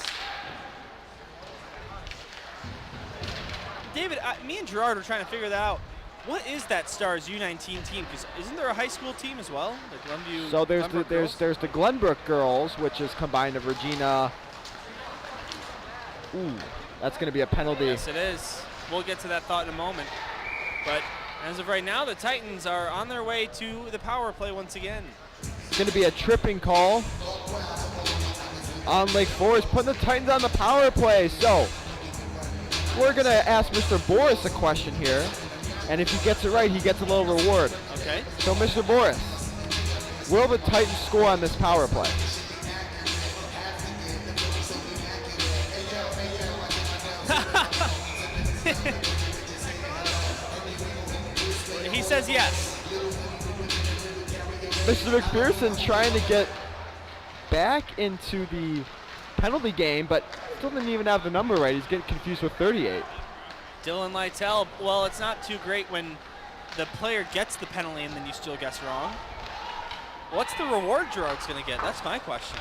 David, me and Gerard were trying to figure that out. What is that Stars U19 team? Because isn't there a high school team as well? The Glenview. So there's the Glenbrook girls, which is combined of Regina. Ooh, that's going to be a penalty. Yes, it is. We'll get to that thought in a moment. But as of right now, the Titans are on their way to the power play once again. It's going to be a tripping call on Lake Forest, putting the Titans on the power play. So we're going to ask Mr. Boris a question here. And if he gets it right, he gets a little reward. Okay. So, Mr. Boris, will the Titans score on this power play? He says yes. Mr. McPherson trying to get back into the penalty game, but still didn't even have the number right. He's getting confused with 38. Dylan Lytle, well, it's not too great when the player gets the penalty and then you still guess wrong. What's the reward Gerard's going to get? That's my question.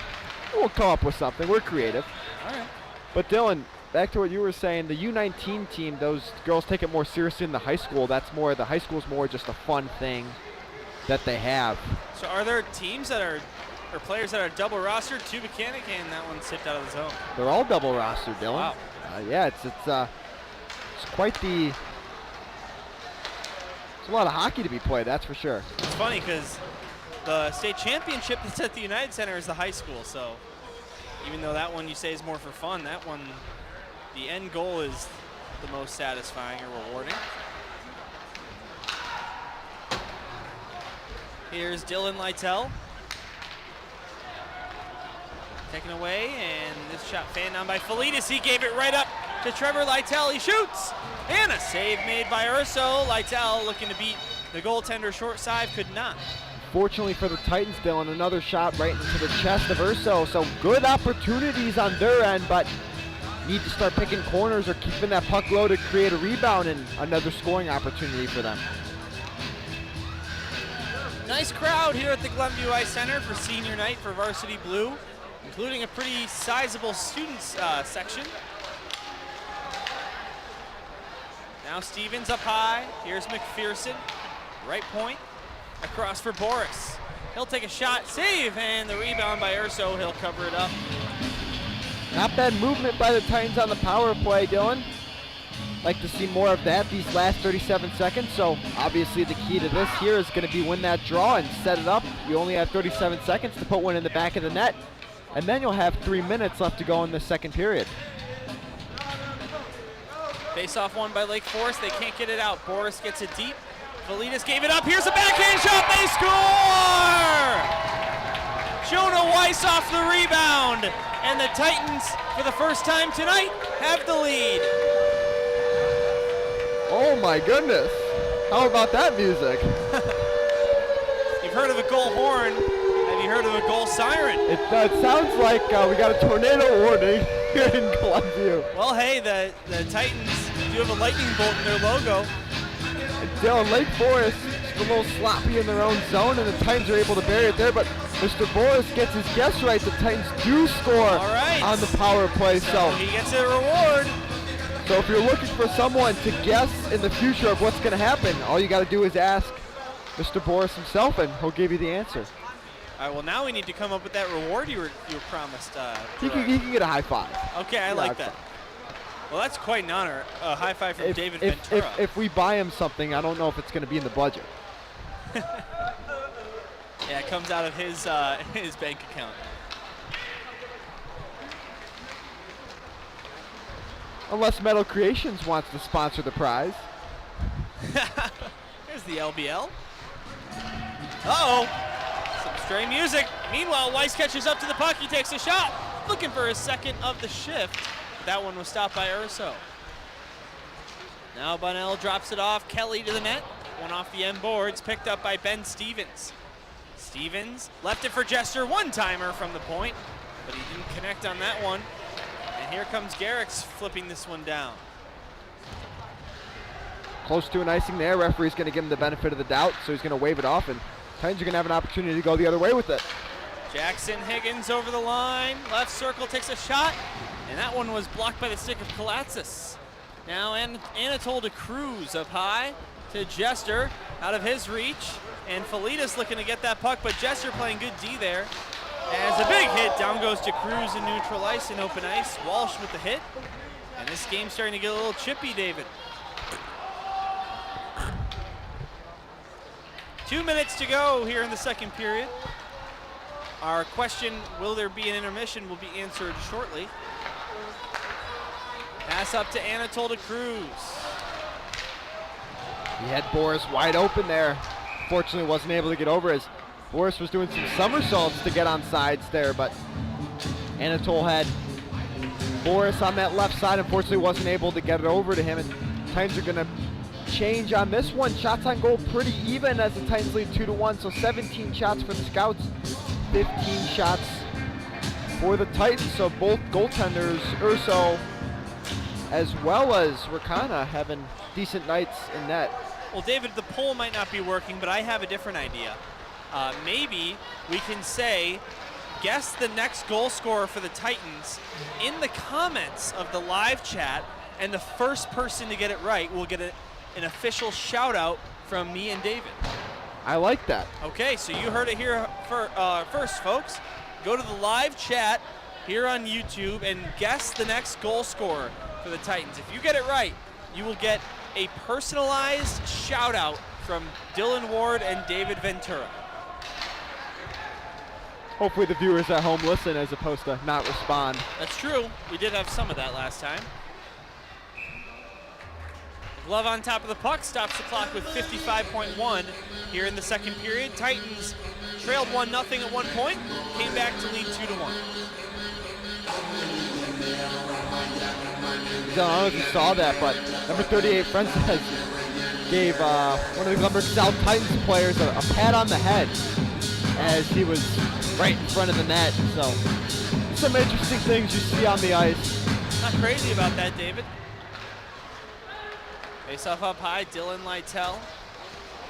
We'll come up with something. We're creative. All right. But Dylan, back to what you were saying, the U19 team, those girls take it more seriously in the high school. That's more, the high school's more just a fun thing that they have. So are there teams that are, or players that are double rostered? Two mechanic and that one sipped out of the zone. They're all double rostered, Dylan. Wow. Yeah, it's quite the, it's a lot of hockey to be played, that's for sure. It's funny because the state championship that's at the United Center is the high school, so even though that one you say is more for fun, that one, the end goal is the most satisfying or rewarding. Here's Dylan Lytell. Taken away, and this shot fanned down by Felitas. He gave it right up to Trevor Lytell. He shoots, and a save made by Urso. Lytell looking to beat the goaltender short side, could not. Fortunately for the Titans, Dylan, another shot right into the chest of Urso. So good opportunities on their end, but need to start picking corners or keeping that puck low to create a rebound and another scoring opportunity for them. Nice crowd here at the Glenview Ice Center for senior night for Varsity Blue, including a pretty sizable students section. Now Stevens up high. Here's McPherson, right point. Across for Boris. He'll take a shot, save, and the rebound by Urso. He'll cover it up. Not bad movement by the Titans on the power play, Dylan. Like to see more of that these last 37 seconds. So obviously the key to this here is going to be win that draw and set it up. You only have 37 seconds to put one in the back of the net, and then you'll have 3 minutes left to go in the second period. Face off one by Lake Forest. They can't get it out. Boris gets it deep. Velitas gave it up. Here's a backhand shot. They score! Jonah Weiss off the rebound. And the Titans, for the first time tonight, have the lead. Oh my goodness. How about that music? You've heard of a goal horn. Have you heard of a goal siren? It sounds like we got a tornado warning here in Glenview. Well, hey, the Titans do have a lightning bolt in their logo. Dylan, Lake Forest is a little sloppy in their own zone, and the Titans are able to bury it there, but Mr. Boris gets his guess right. The Titans do score on the power play. So he gets a reward. So if you're looking for someone to guess in the future of what's going to happen, all you got to do is ask Mr. Boris himself, and he'll give you the answer. All right, well, now we need to come up with that reward you were promised. He can get a high five. Okay, I like that. Well, that's quite an honor. A high five from David Ventura. If we buy him something, I don't know if it's going to be in the budget. Yeah, it comes out of his bank account. Unless Metal Creations wants to sponsor the prize. Here's the LBL. Uh-oh. Some stray music. Meanwhile, Weiss catches up to the puck. He takes a shot. Looking for his second of the shift. That one was stopped by Urso. Now Bunnell drops it off. Kelly to the net. One off the end boards. Picked up by Ben Stevens. Stevens left it for Jester. One-timer from the point. But he didn't connect on that one. And here comes Garrix flipping this one down. Close to an icing there. Referee's going to give him the benefit of the doubt, so he's going to wave it off, and Titans are going to have an opportunity to go the other way with it. Jackson Higgins over the line. Left circle takes a shot, and that one was blocked by the stick of Kalatsis. Now Anatole de Cruz up high to Jester, out of his reach, and Felitas looking to get that puck, but Jester playing good D there. As a big hit, down goes to Cruz in neutral ice and open ice. Walsh with the hit. And this game's starting to get a little chippy, David. 2 minutes to go here in the second period. Our question, will there be an intermission, will be answered shortly. Pass up to Anatole de Cruz. He had Boris wide open there. Fortunately wasn't able to get over as Boris was doing some somersaults to get on sides there, but Anatole had Boris on that left side. Unfortunately wasn't able to get it over to him, and Titans are going to change on this one. Shots on goal pretty even as the Titans lead 2-1, so 17 shots for the Scouts, 15 shots for the Titans. So both goaltenders, Urso as well as Rakana, having decent nights in net. Well, David, the poll might not be working, but I have a different idea. Maybe we can say guess the next goal scorer for the Titans in the comments of the live chat, and the first person to get it right will get an official shout out from me and David. I like that. Okay, so you heard it here first, folks. Go to the live chat here on YouTube and guess the next goal scorer for the Titans. If you get it right, you will get a personalized shout out from Dylan Ward and David Ventura. Hopefully the viewers at home listen as opposed to not respond. That's true. We did have some of that last time. Glove on top of the puck stops the clock with 55.1 here in the second period. Titans trailed 1-0 at one point, came back to lead 2-1. I don't know if you saw that, but number 38 Frances gave one of the Glenbrook South Titans players a pat on the head as he was right in front of the net. So some interesting things you see on the ice. Not crazy about that, David. Face off up high, Dylan Lytell.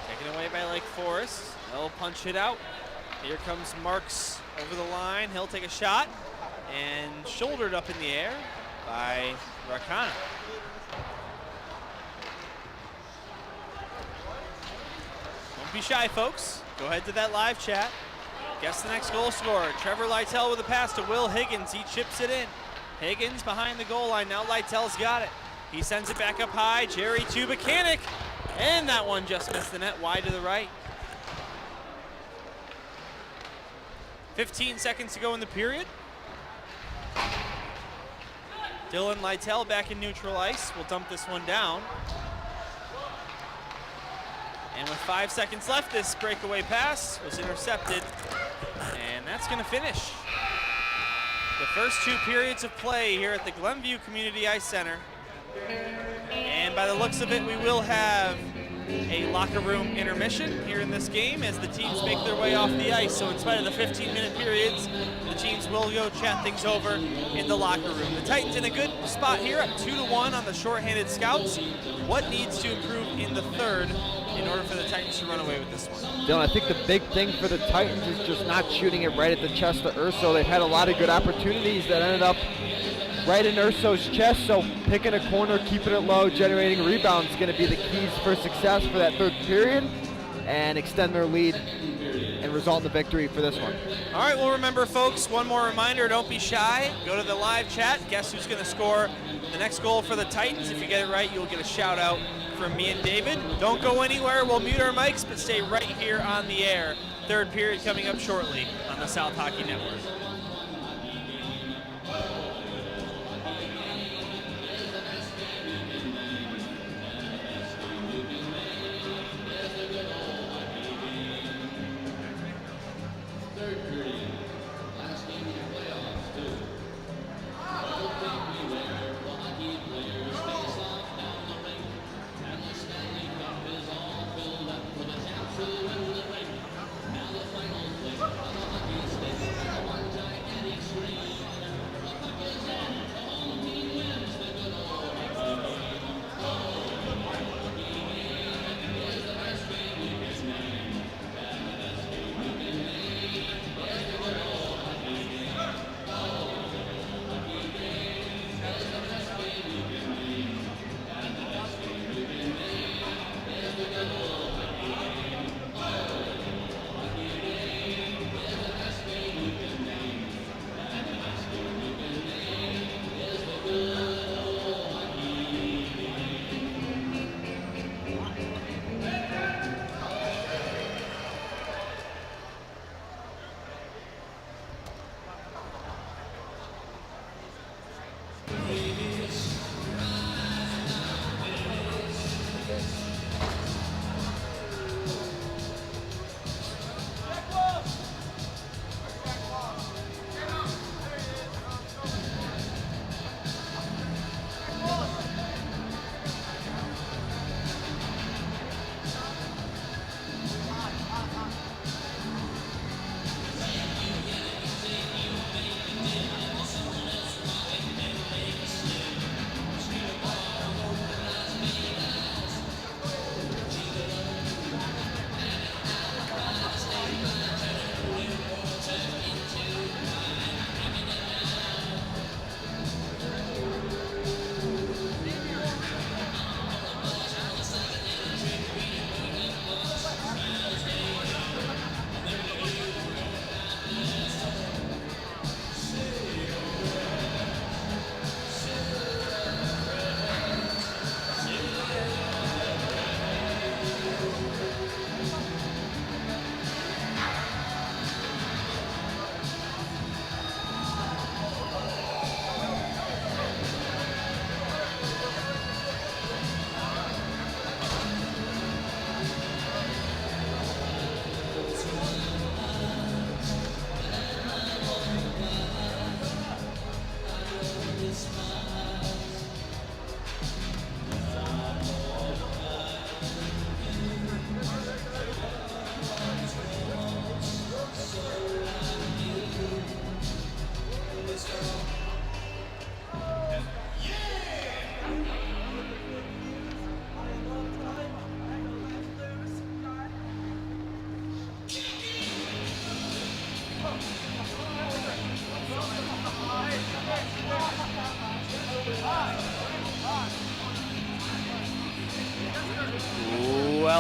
Taken away by Lake Forest. They'll punch it out. Here comes Marks over the line. He'll take a shot and shouldered up in the air by Rakana. Don't be shy, folks. Go ahead to that live chat. Guess the next goal scorer. Trevor Lytell with a pass to Will Higgins. He chips it in. Higgins behind the goal line. Now Lytell's got it. He sends it back up high. Jerry to Buchanan. And that one just missed the net, wide to the right. 15 seconds to go in the period. Dylan Lytell back in neutral ice. We'll dump this one down. And with 5 seconds left, this breakaway pass was intercepted. And that's going to finish the first 2 periods of play here at the Glenview Community Ice Center. And by the looks of it, we will have a locker room intermission here in this game as the teams make their way off the ice. So in spite of the 15-minute periods, the teams will go chat things over in the locker room. The Titans in a good spot here at 2-1 on the shorthanded Scouts. What needs to improve in the third in order for the Titans to run away with this one? Dylan, I think the big thing for the Titans is just not shooting it right at the chest of Urso. They've had a lot of good opportunities that ended up right in Urso's chest, so picking a corner, keeping it low, generating rebounds is going to be the keys for success for that third period and extend their lead and result in the victory for this one. All right, well, remember, folks, one more reminder, don't be shy. Go to the live chat. Guess who's going to score the next goal for the Titans. If you get it right, you'll get a shout out from me and David. Don't go anywhere. We'll mute our mics, but stay right here on the air. Third period coming up shortly on the South Hockey Network.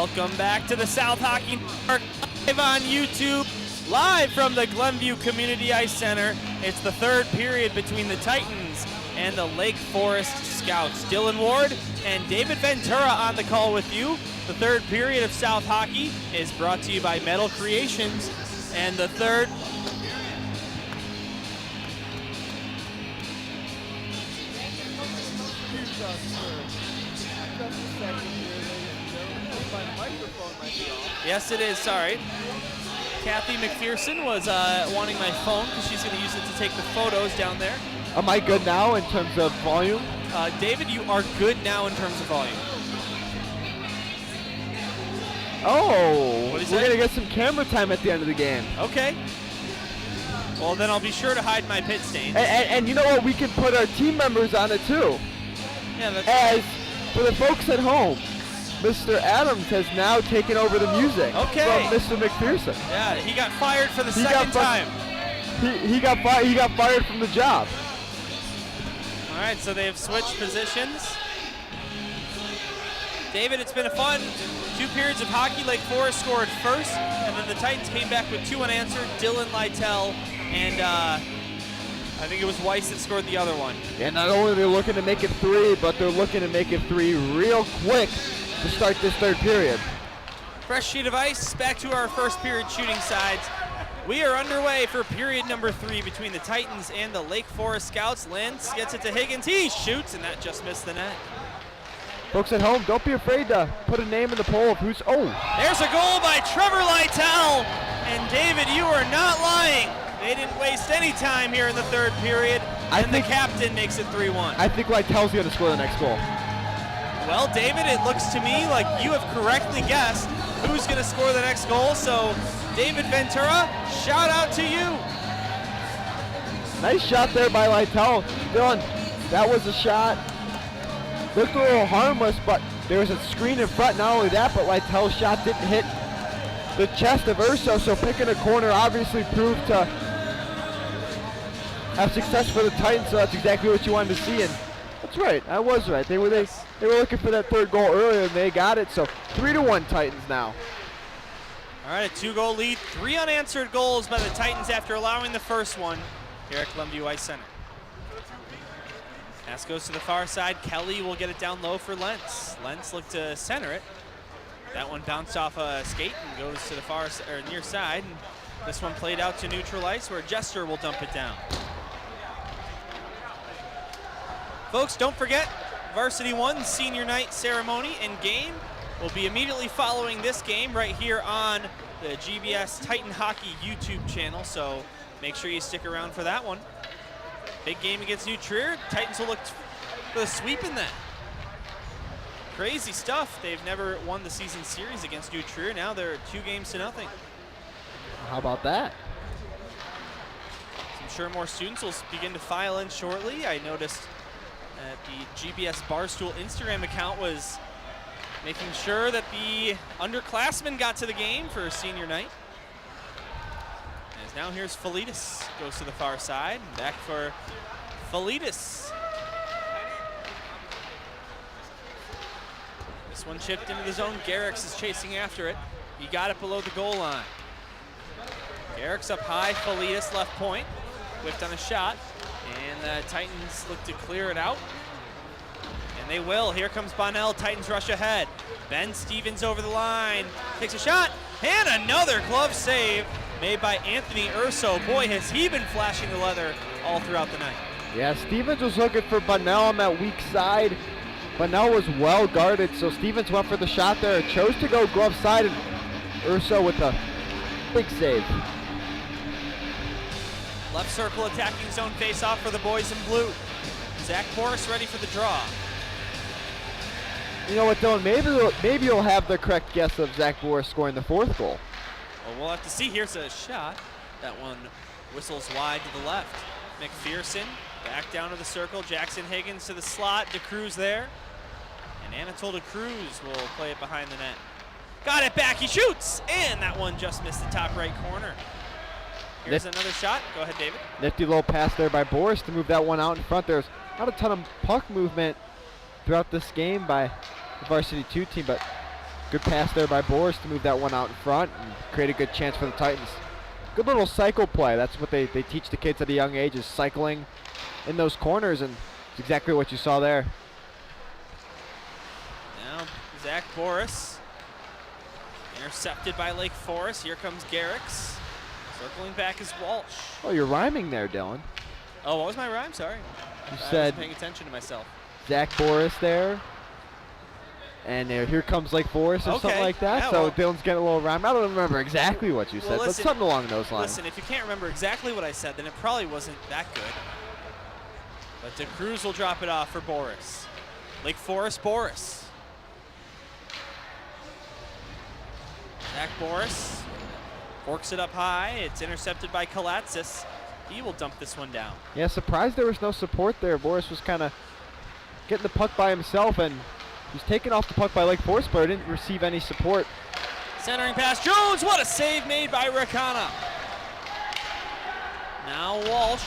Welcome back to the South Hockey Network, live on YouTube, live from the Glenview Community Ice Center. It's the third period between the Titans and the Lake Forest Scouts. Dylan Ward and David Ventura on the call with you. The third period of South Hockey is brought to you by Metal Creations, and the third Yes, it is. Sorry. Kathy McPherson was wanting my phone because she's going to use it to take the photos down there. Am I good now in terms of volume? David, you are good now in terms of volume. Oh, What is we're it? going to get some camera time at the end of the game. Okay. Well, then I'll be sure to hide my pit stains. And you know what? We can put our team members on it too. Yeah, that's As for the folks at home, Mr. Adams has now taken over the music Okay. from Mr. McPherson. Yeah, he got fired for the He second got time. He got fired from the job. All right, so they have switched positions. David, it's been a fun 2 periods of hockey. Lake Forest scored first, and then the Titans came back with 2 unanswered. Dylan Lytle and I think it was Weiss that scored the other one. And not only are they looking to make it 3, but they're looking to make it 3 real quick to start this third period. Fresh sheet of ice, back to our first period shooting sides. We are underway for period number 3 between the Titans and the Lake Forest Scouts. Lentz gets it to Higgins. He shoots, and that just missed the net. Folks at home, don't be afraid to put a name in the poll of who's. Oh, There's a goal by Trevor Lytle. And David, you are not lying. They didn't waste any time here in the third period. And the captain makes it 3-1. I think Lytle's going to score the next goal. Well, David, it looks to me like you have correctly guessed who's going to score the next goal. So, David Ventura, shout out to you. Nice shot there by Lytle. Dylan, that was a shot. Looked a little harmless, but there was a screen in front. Not only that, but Lytle's shot didn't hit the chest of Urso, so picking a corner obviously proved to have success for the Titans, so that's exactly what you wanted to see. And that's right, I was right. They were looking for that third goal earlier, and they got it. So 3-1 Titans now. All right, a 2-goal lead, 3 unanswered goals by the Titans after allowing the first one here at Glenview Ice Center. Pass goes to the far side. Kelly will get it down low for Lentz. Lentz looked to center it. That one bounced off a skate and goes to the far or near side. And this one played out to neutral ice where Jester will dump it down. Folks, don't forget, Varsity 1 Senior Night ceremony and game will be immediately following this game right here on the GBS Titan Hockey YouTube channel, so make sure you stick around for that one. Big game against New Trier. Titans will look for the sweep in that. Crazy stuff. They've never won the season series against New Trier. Now they're 2-0. How about that? I'm sure more students will begin to file in shortly. I noticed that the GBS Barstool Instagram account was making sure that the underclassmen got to the game for senior night. As now here's Felitis, goes to the far side, back for Felitis. This one chipped into the zone. Garrix is chasing after it. He got it below the goal line. Garrix up high, Felitis left point, whipped on a shot, and the Titans look to clear it out. And they will. Here comes Bonnell. Titans rush ahead. Ben Stevens over the line. Takes a shot. And another glove save made by Anthony Urso. Boy, has he been flashing the leather all throughout the night. Yeah, Stevens was looking for Bonnell on that weak side. Bonnell was well guarded, so Stevens went for the shot there. Chose to go glove side, and Urso with a big save. Left circle attacking zone face-off for the boys in blue. Zach Boris ready for the draw. You know what, Dylan? Maybe you'll have the correct guess of Zach Boris scoring the fourth goal. Well, we'll have to see. Here's a shot. That one whistles wide to the left. McPherson back down to the circle. Jackson Higgins to the slot. DeCruz there. And Anatole DeCruz will play it behind the net. Got it back. He shoots. And that one just missed the top right corner. Here's another shot. Go ahead, David. Nifty little pass there by Boris to move that one out in front. There's not a ton of puck movement throughout this game by the Varsity 2 team, but Good pass there by Boris to move that one out in front and create a good chance for the Titans. Good little cycle play. That's what they teach the kids at a young age, is cycling in those corners, and it's exactly what you saw there. Now Zach Boris, intercepted by Lake Forest. Here comes Garrix. Circling back is Walsh. Oh, you're rhyming there, Dylan. Oh, what was my rhyme? Sorry. You I said wasn't paying attention to myself. Zach Boris there. And here comes Lake Forest or something like that. Yeah, so well, Dylan's getting a little rhyme. I don't remember exactly what you said, but something along those lines. Listen, if you can't remember exactly what I said, then it probably wasn't that good. But DeCruz will drop it off for Boris. Lake Forest, Boris. Zach Boris forks it up high. It's intercepted by Kalatsis. He will dump this one down. Yeah, surprised there was no support there. Boris was kind of getting the puck by himself, and he's taken off the puck by Lake Forest, but didn't receive any support. Centering pass, Jones, what a save made by Rakana. Now Walsh,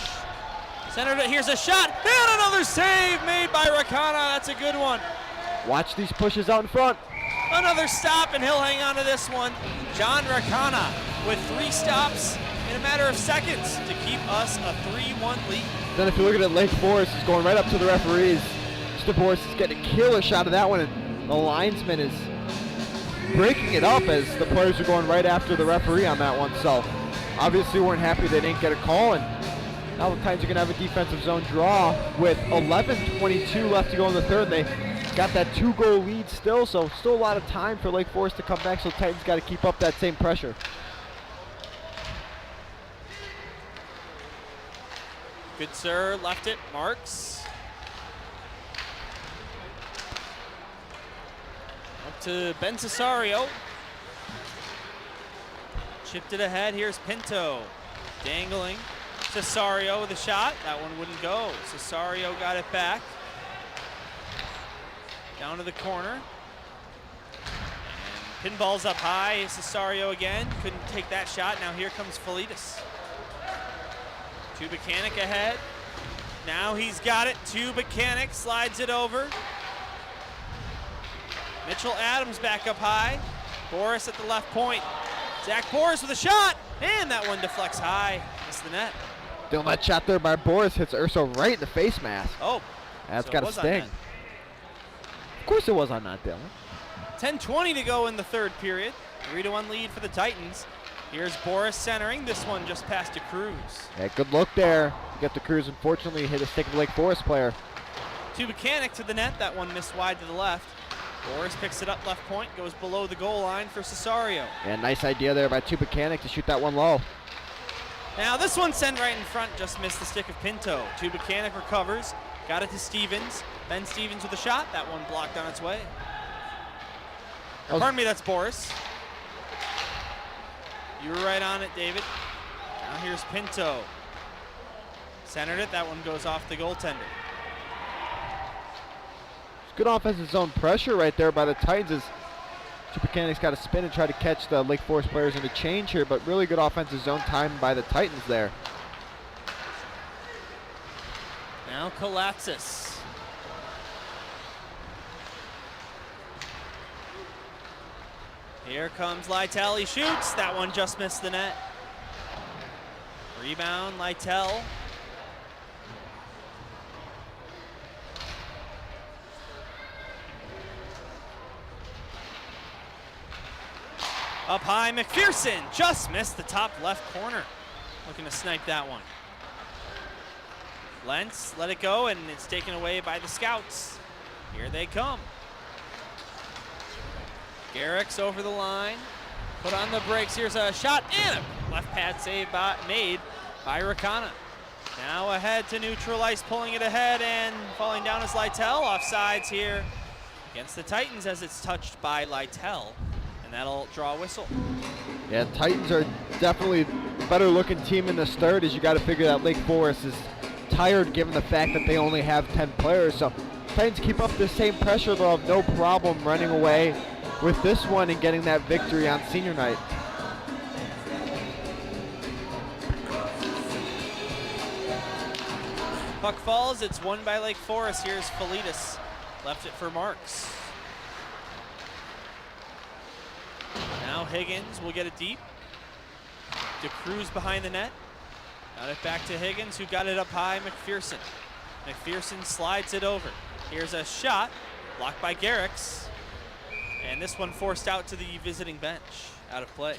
centered it, here's a shot, and another save made by Rakana, that's a good one. Watch these pushes out in front. Another stop, and he'll hang on to this one. John Rakana with 3 stops in a matter of seconds to keep us a 3-1 lead. Then if you look at it, Lake Forest is going right up to the referees. Mr. Boris is getting a killer shot of that one, and the linesman is breaking it up as the players are going right after the referee on that one. So obviously weren't happy they didn't get a call, and now the Titans are going to have a defensive zone draw with 11:22 left to go in the third. They got that 2-goal lead still, so still a lot of time for Lake Forest to come back, so Titans got to keep up that same pressure. Good sir, left it, Marks. Up to Ben Cesario. Chipped it ahead, here's Pinto. Dangling, Cesario with a shot, that one wouldn't go. Cesario got it back. Down to the corner. And pinball's up high, Cesario again, couldn't take that shot. Now here comes Felitas. To Buchanan ahead. Now he's got it. To Buchanan, slides it over. Mitchell Adams back up high. Boris at the left point. Zach Boris with a shot, and that one deflects high. Missed the net. Dylan, that shot there by Boris hits Urso right in the face mask. Oh. That's so got to sting. Of course it was on that, Dylan. 10:20 to go in the third period. 3-1 lead for the Titans. Here's Boris centering. This one just past to Cruz. Yeah, good look there. You got the Cruz. Unfortunately, hit a stick of Lake Forest player. To Buchanan to the net. That one missed wide to the left. Boris picks it up left point, goes below the goal line for Cesario. Yeah, nice idea there by Buchanan to shoot that one low. Now this one sent right in front, just missed the stick of Pinto. Buchanan recovers, got it to Stevens. Ben Stevens with a shot. That one blocked on its way. Pardon me, that's Boris. You were right on it, David. Now here's Pinto. Centered it, that one goes off the goaltender. Good offensive zone pressure right there by the Titans as Buchanan's got to spin and try to catch the Lake Forest players in the change here, but really good offensive zone time by the Titans there. Now Kalatsis. Here comes Lytle, he shoots. That one just missed the net. Rebound, Lytle. Up high, McPherson just missed the top left corner. Looking to snipe that one. Lentz let it go, and it's taken away by the Scouts. Here they come. Garrix over the line, put on the brakes. Here's a shot and a left pad save made by Rakana. Now ahead to neutral ice, pulling it ahead and falling down is Lytle. Offsides here against the Titans as it's touched by Lytle, and that'll draw a whistle. Yeah, Titans are definitely a better looking team in this third, as you got to figure that Lake Forest is tired given the fact that they only have 10 players. So Titans keep up the same pressure, they'll have no problem running away with this one and getting that victory on senior night. Puck falls, it's won by Lake Forest. Here's Felitas, left it for Marks. Higgins will get it deep. DeCruz behind the net. Got it back to Higgins, who got it up high, McPherson. McPherson slides it over. Here's a shot, blocked by Garrix. And this one forced out to the visiting bench, out of play.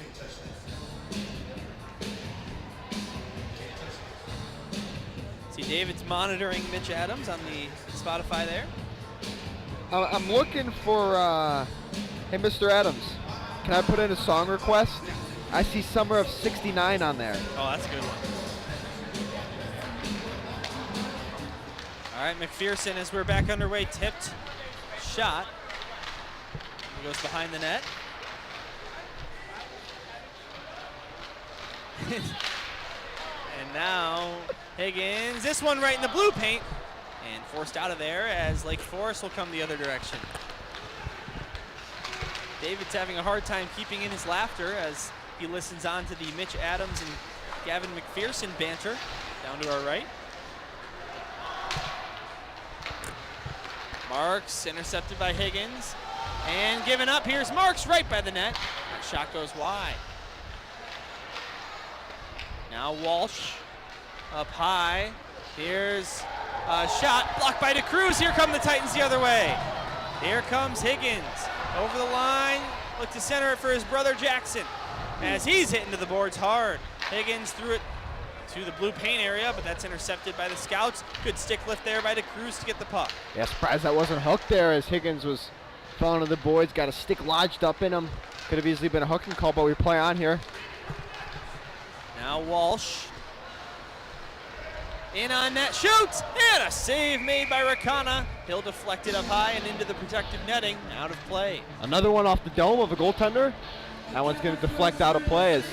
See, David's monitoring Mitch Adams on the Spotify there. I'm looking for, hey, Mr. Adams, can I put in a song request? I see Summer of '69 on there. Oh, that's a good one. All right, McPherson, as we're back underway, tipped shot. He goes behind the net. And now Higgins, this one right in the blue paint, and forced out of there as Lake Forest will come the other direction. David's having a hard time keeping in his laughter as he listens on to the Mitch Adams and Gavin McPherson banter down to our right. Marks intercepted by Higgins and given up. Here's Marks right by the net. That shot goes wide. Now Walsh up high. Here's a shot blocked by DeCruz. Here come the Titans the other way. Here comes Higgins over the line. Look to center it for his brother Jackson as he's hitting to the boards hard. Higgins threw it to the blue paint area, but that's intercepted by the Scouts. Good stick lift there by DeCruz to get the puck. Yeah, surprised that wasn't hooked there as Higgins was falling to the boards, got a stick lodged up in him. Could have easily been a hooking call, but we play on here. Now Walsh. In on net, shoots, and a save made by Rakana. He'll deflect it up high and into the protective netting, out of play. Another one off the dome of a goaltender. That one's going to deflect out of play as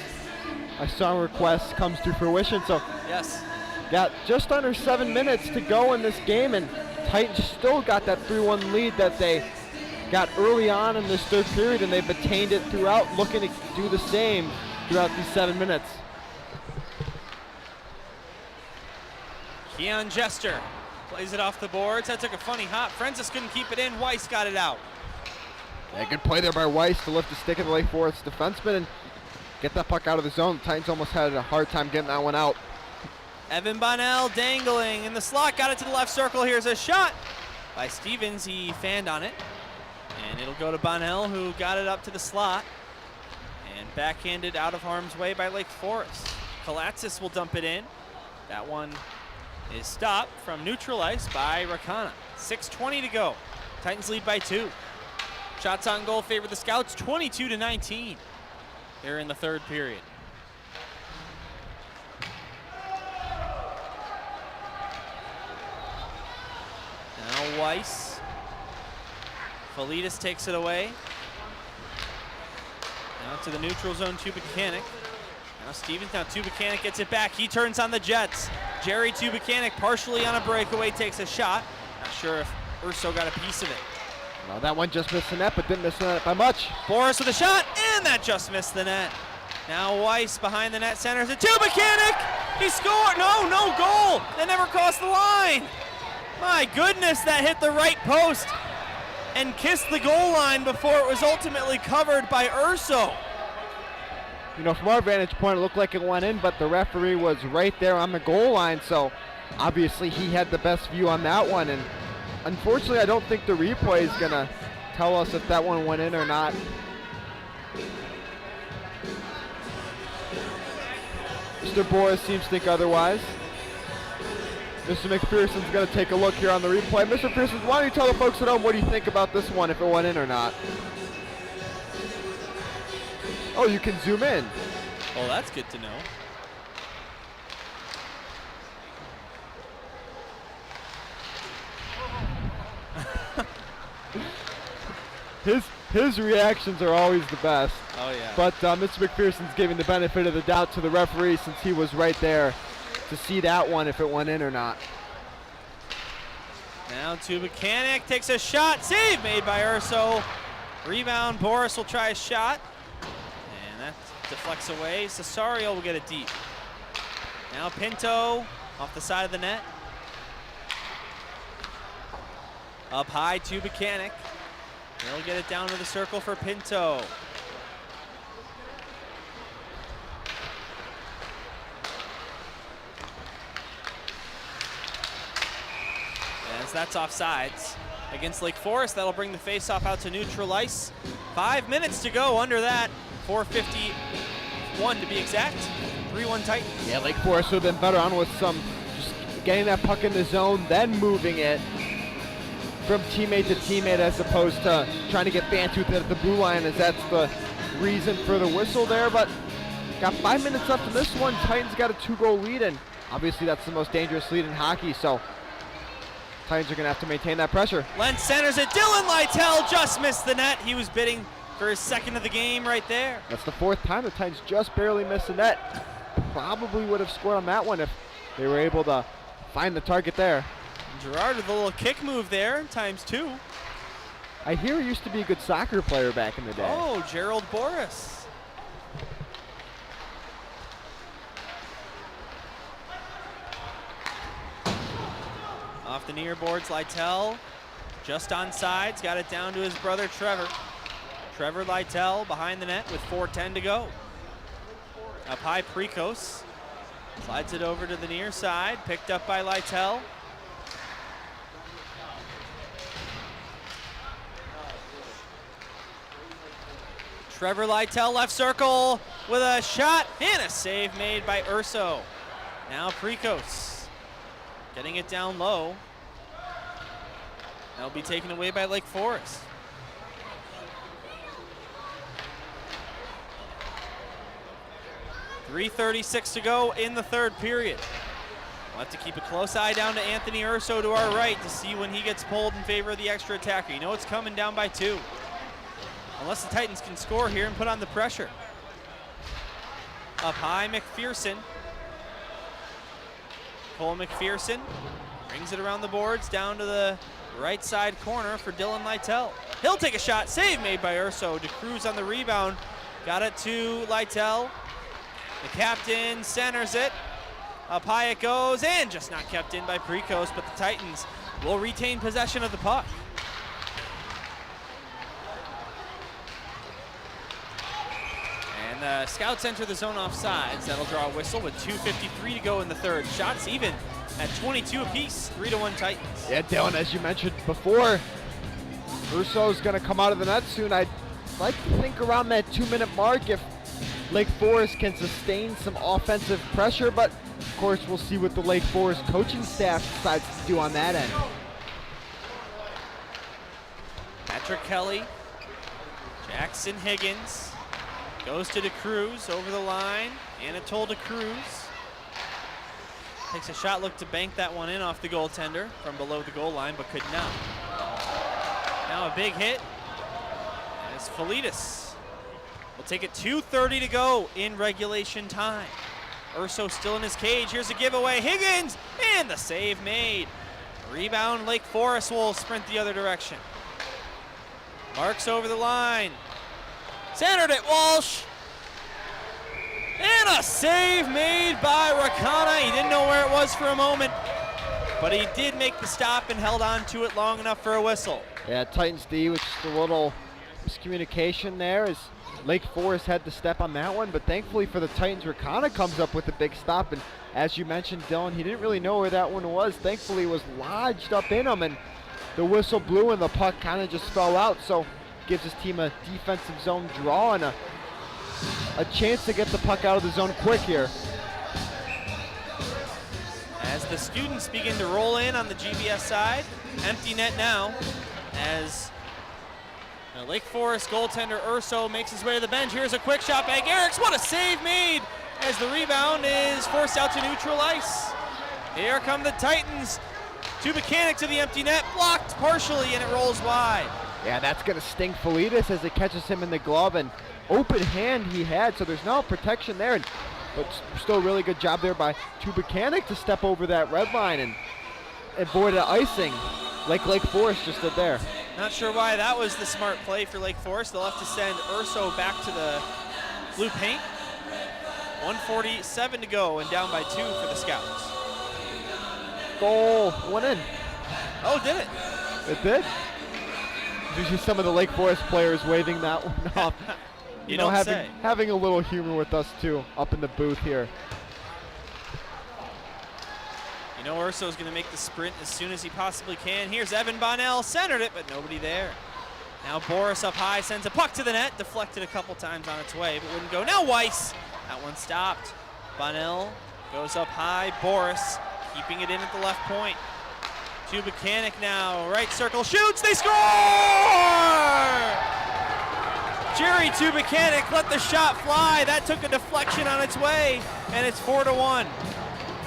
my song request comes to fruition. So yes, got just under 7 minutes to go in this game, and Titans still got that 3-1 lead that they got early on in this third period, and they've attained it throughout, looking to do the same throughout these 7 minutes. Keon Jester plays it off the boards. That took a funny hop. Francis couldn't keep it in. Weiss got it out. Yeah, good play there by Weiss to lift the stick of the Lake Forest defenseman and get that puck out of the zone. The Titans almost had a hard time getting that one out. Evan Bonnell dangling in the slot. Got it to the left circle. Here's a shot by Stevens. He fanned on it. And it'll go to Bonnell, who got it up to the slot. And backhanded out of harm's way by Lake Forest. Kalatsis will dump it in. That one is stopped from neutral ice by Rakana. 6:20 to go. Titans lead by 2. Shots on goal favor the Scouts, 22-19. They're in the third period. Now Weiss. Felitas takes it away. Now to the neutral zone to Buchanan. Now Stevens, now Buchanan gets it back. He turns on the Jets. Jerry Buchanan partially on a breakaway takes a shot. Not sure if Urso got a piece of it. Well, that one just missed the net, but didn't miss the net by much. Boris with a shot, and that just missed the net. Now Weiss behind the net centers it to Buchanan. He scored. No goal. That never crossed the line. My goodness, that hit the right post and kissed the goal line before it was ultimately covered by Urso. You know, from our vantage point, it looked like it went in, but the referee was right there on the goal line, so obviously he had the best view on that one. And unfortunately, I don't think the replay is going to tell us if that one went in or not. Mr. Boris seems to think otherwise. Mr. McPherson's going to take a look here on the replay. Mr. McPherson, why don't you tell the folks at home what do you think about this one, if it went in or not? Oh, you can zoom in. Oh, that's good to know. His reactions are always the best. Oh, yeah. But Mr. McPherson's giving the benefit of the doubt to the referee since he was right there to see that one, if it went in or not. Now to Buchanan, takes a shot. Save made by Urso. Rebound, Boris will try a shot. And that deflects away. Cesario will get it deep. Now Pinto off the side of the net. Up high to Buchanan. He'll get it down to the circle for Pinto. that's offsides against Lake Forest. That'll bring the faceoff out to neutral ice. 5 minutes to go under that. 4:51 to be exact. 3-1 Titans. Yeah, Lake Forest would have been better on with some just getting that puck in the zone, then moving it from teammate to teammate as opposed to trying to get Bantoothed at the blue line, as that's the reason for the whistle there. But got 5 minutes left in this one. Titans got a 2-goal lead, and obviously that's the most dangerous lead in hockey, so Titans are going to have to maintain that pressure. Lentz centers it. Dylan Lytle just missed the net. He was bidding for his second of the game right there. That's the 4th time the Titans just barely missed the net. Probably would have scored on that one if they were able to find the target there. Gerard with a little kick move there, ×2. I hear he used to be a good soccer player back in the day. Oh, Gerald Boris. Off the near boards, Lytle just on sides, got it down to his brother Trevor. Trevor Lytle behind the net with 4:10 to go. Up high, Precos slides it over to the near side, picked up by Lytle. Trevor Lytle left circle with a shot and a save made by Urso. Now Precos getting it down low. That'll be taken away by Lake Forest. .336 to go in the third period. We'll have to keep a close eye down to Anthony Urso to our right to see when he gets pulled in favor of the extra attacker. You know it's coming down by 2. Unless the Titans can score here and put on the pressure. Up high, McPherson. Cole McPherson brings it around the boards down to the right side corner for Dylan Lytle. He'll take a shot, save made by Urso. DeCruz on the rebound, got it to Lytle. The captain centers it. Up high it goes, and just not kept in by Precos, but the Titans will retain possession of the puck. And the Scouts enter the zone offsides. That'll draw a whistle with 2:53 to go in the third. Shots even at 22 apiece, 3-1 Titans. Yeah, Dylan, as you mentioned before, Urso's going to come out of the net soon. I'd like to think around that 2-minute mark if Lake Forest can sustain some offensive pressure, but of course we'll see what the Lake Forest coaching staff decides to do on that end. Patrick Kelly, Jackson Higgins, goes to DeCruz over the line. Anatole DeCruz takes a shot, looked to bank that one in off the goaltender from below the goal line, but could not. Now a big hit as Felitas will take it. 2:30 to go in regulation time. Urso still in his cage. Here's a giveaway. Higgins, and the save made. Rebound, Lake Forest will sprint the other direction. Marks over the line. Centered it, Walsh. And a save made by Rakana. He didn't know where it was for a moment, but he did make the stop and held on to it long enough for a whistle. Yeah, Titans D with just a little miscommunication there as Lake Forest had to step on that one, but thankfully for the Titans, Rakana comes up with a big stop, and as you mentioned, Dylan, he didn't really know where that one was. Thankfully, it was lodged up in him, and the whistle blew and the puck kind of just fell out, so gives his team a defensive zone draw and a chance to get the puck out of the zone quick here. As the students begin to roll in on the GBS side, empty net now as Lake Forest goaltender Urso makes his way to the bench. Here's a quick shot by Garrix. What a save made as the rebound is forced out to neutral ice. Here come the Titans. Buchanan to the empty net, blocked partially, and it rolls wide. Yeah, that's going to sting Felitas as it catches him in the glove, and open hand he had, so there's no protection there. But still really good job there by Buchanan to step over that red line and avoid an icing like Lake Forest just did there. Not sure why that was the smart play for Lake Forest. They'll have to send Urso back to the blue paint. 1:47 to go and down by 2 for the Scouts. Goal, went in. Oh, did it? It did. You see some of the Lake Forest players waving that one off. You know, having a little humor with us too up in the booth here. You know Urso's going to make the sprint as soon as he possibly can. Here's Evan Bonnell, centered it, but nobody there. Now Boris up high, sends a puck to the net, deflected a couple times on its way, but wouldn't go. Now Weiss, that one stopped. Bonnell goes up high, Boris keeping it in at the left point. To Buchanan now, right circle, shoots, they score! Jerry to Buchanan let the shot fly. That took a deflection on its way, and it's 4-1.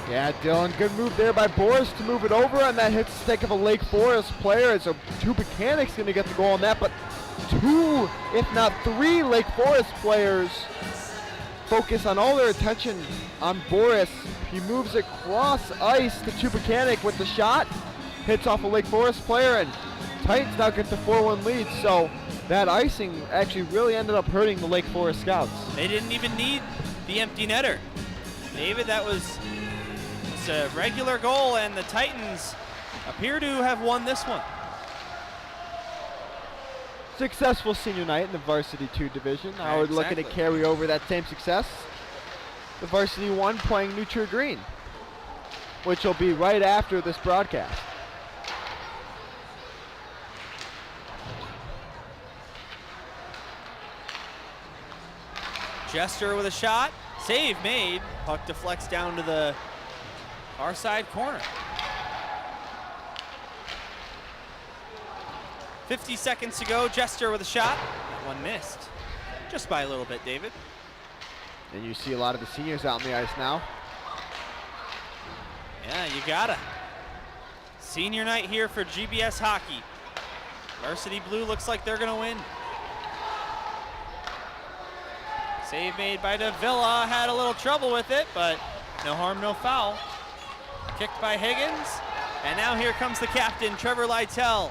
Yeah, Dylan, good move there by Boris to move it over, and that hits the stick of a Lake Forest player. So two Buchanan's going to get the goal on that, but two, if not three, Lake Forest players focus on all their attention on Boris. He moves across ice to Buchanan with the shot, hits off a Lake Forest player, and Titans now get the 4-1 lead. So that icing actually really ended up hurting the Lake Forest Scouts. They didn't even need the empty netter. David, that was a regular goal, and the Titans appear to have won this one. Successful senior night in the Varsity 2 division. Now we're looking to carry over that same success. The Varsity 1 playing New Trier Green, which will be right after this broadcast. Jester with a shot, save made. Puck deflects down to the far side corner. 50 seconds to go, Jester with a shot. That one missed, just by a little bit, David. And you see a lot of the seniors out on the ice now. Yeah, you gotta. Senior night here for GBS hockey. Varsity Blue looks like they're gonna win. Save made by Davila, had a little trouble with it, but no harm, no foul. Kicked by Higgins, and now here comes the captain, Trevor Lytell.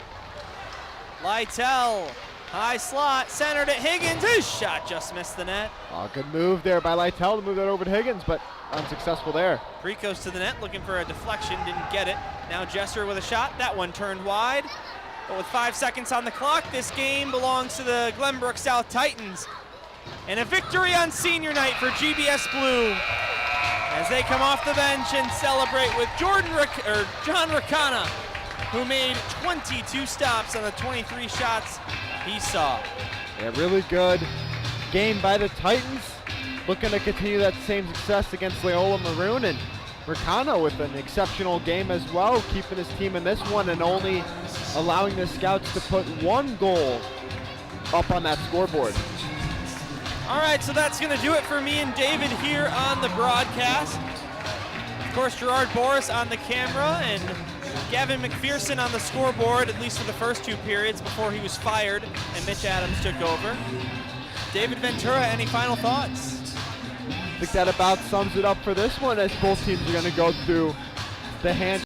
Lytell, high slot, centered at Higgins. His shot just missed the net. Oh, good move there by Lytell to move that over to Higgins, but unsuccessful there. Pricos to the net, looking for a deflection, didn't get it. Now Jester with a shot, that one turned wide. But with 5 seconds on the clock, this game belongs to the Glenbrook South Titans. And a victory on senior night for GBS Blue as they come off the bench and celebrate with John Ricana, who made 22 stops on the 23 shots he saw. Yeah, really good game by the Titans. Looking to continue that same success against Loyola Maroon, and Ricana with an exceptional game as well, keeping his team in this one and only allowing the Scouts to put one goal up on that scoreboard. All right, so that's going to do it for me and David here on the broadcast. Of course, Gerard Boris on the camera and Gavin McPherson on the scoreboard, at least for the first 2 periods before he was fired and Mitch Adams took over. David Ventura, any final thoughts? I think that about sums it up for this one, as both teams are going to go through the hand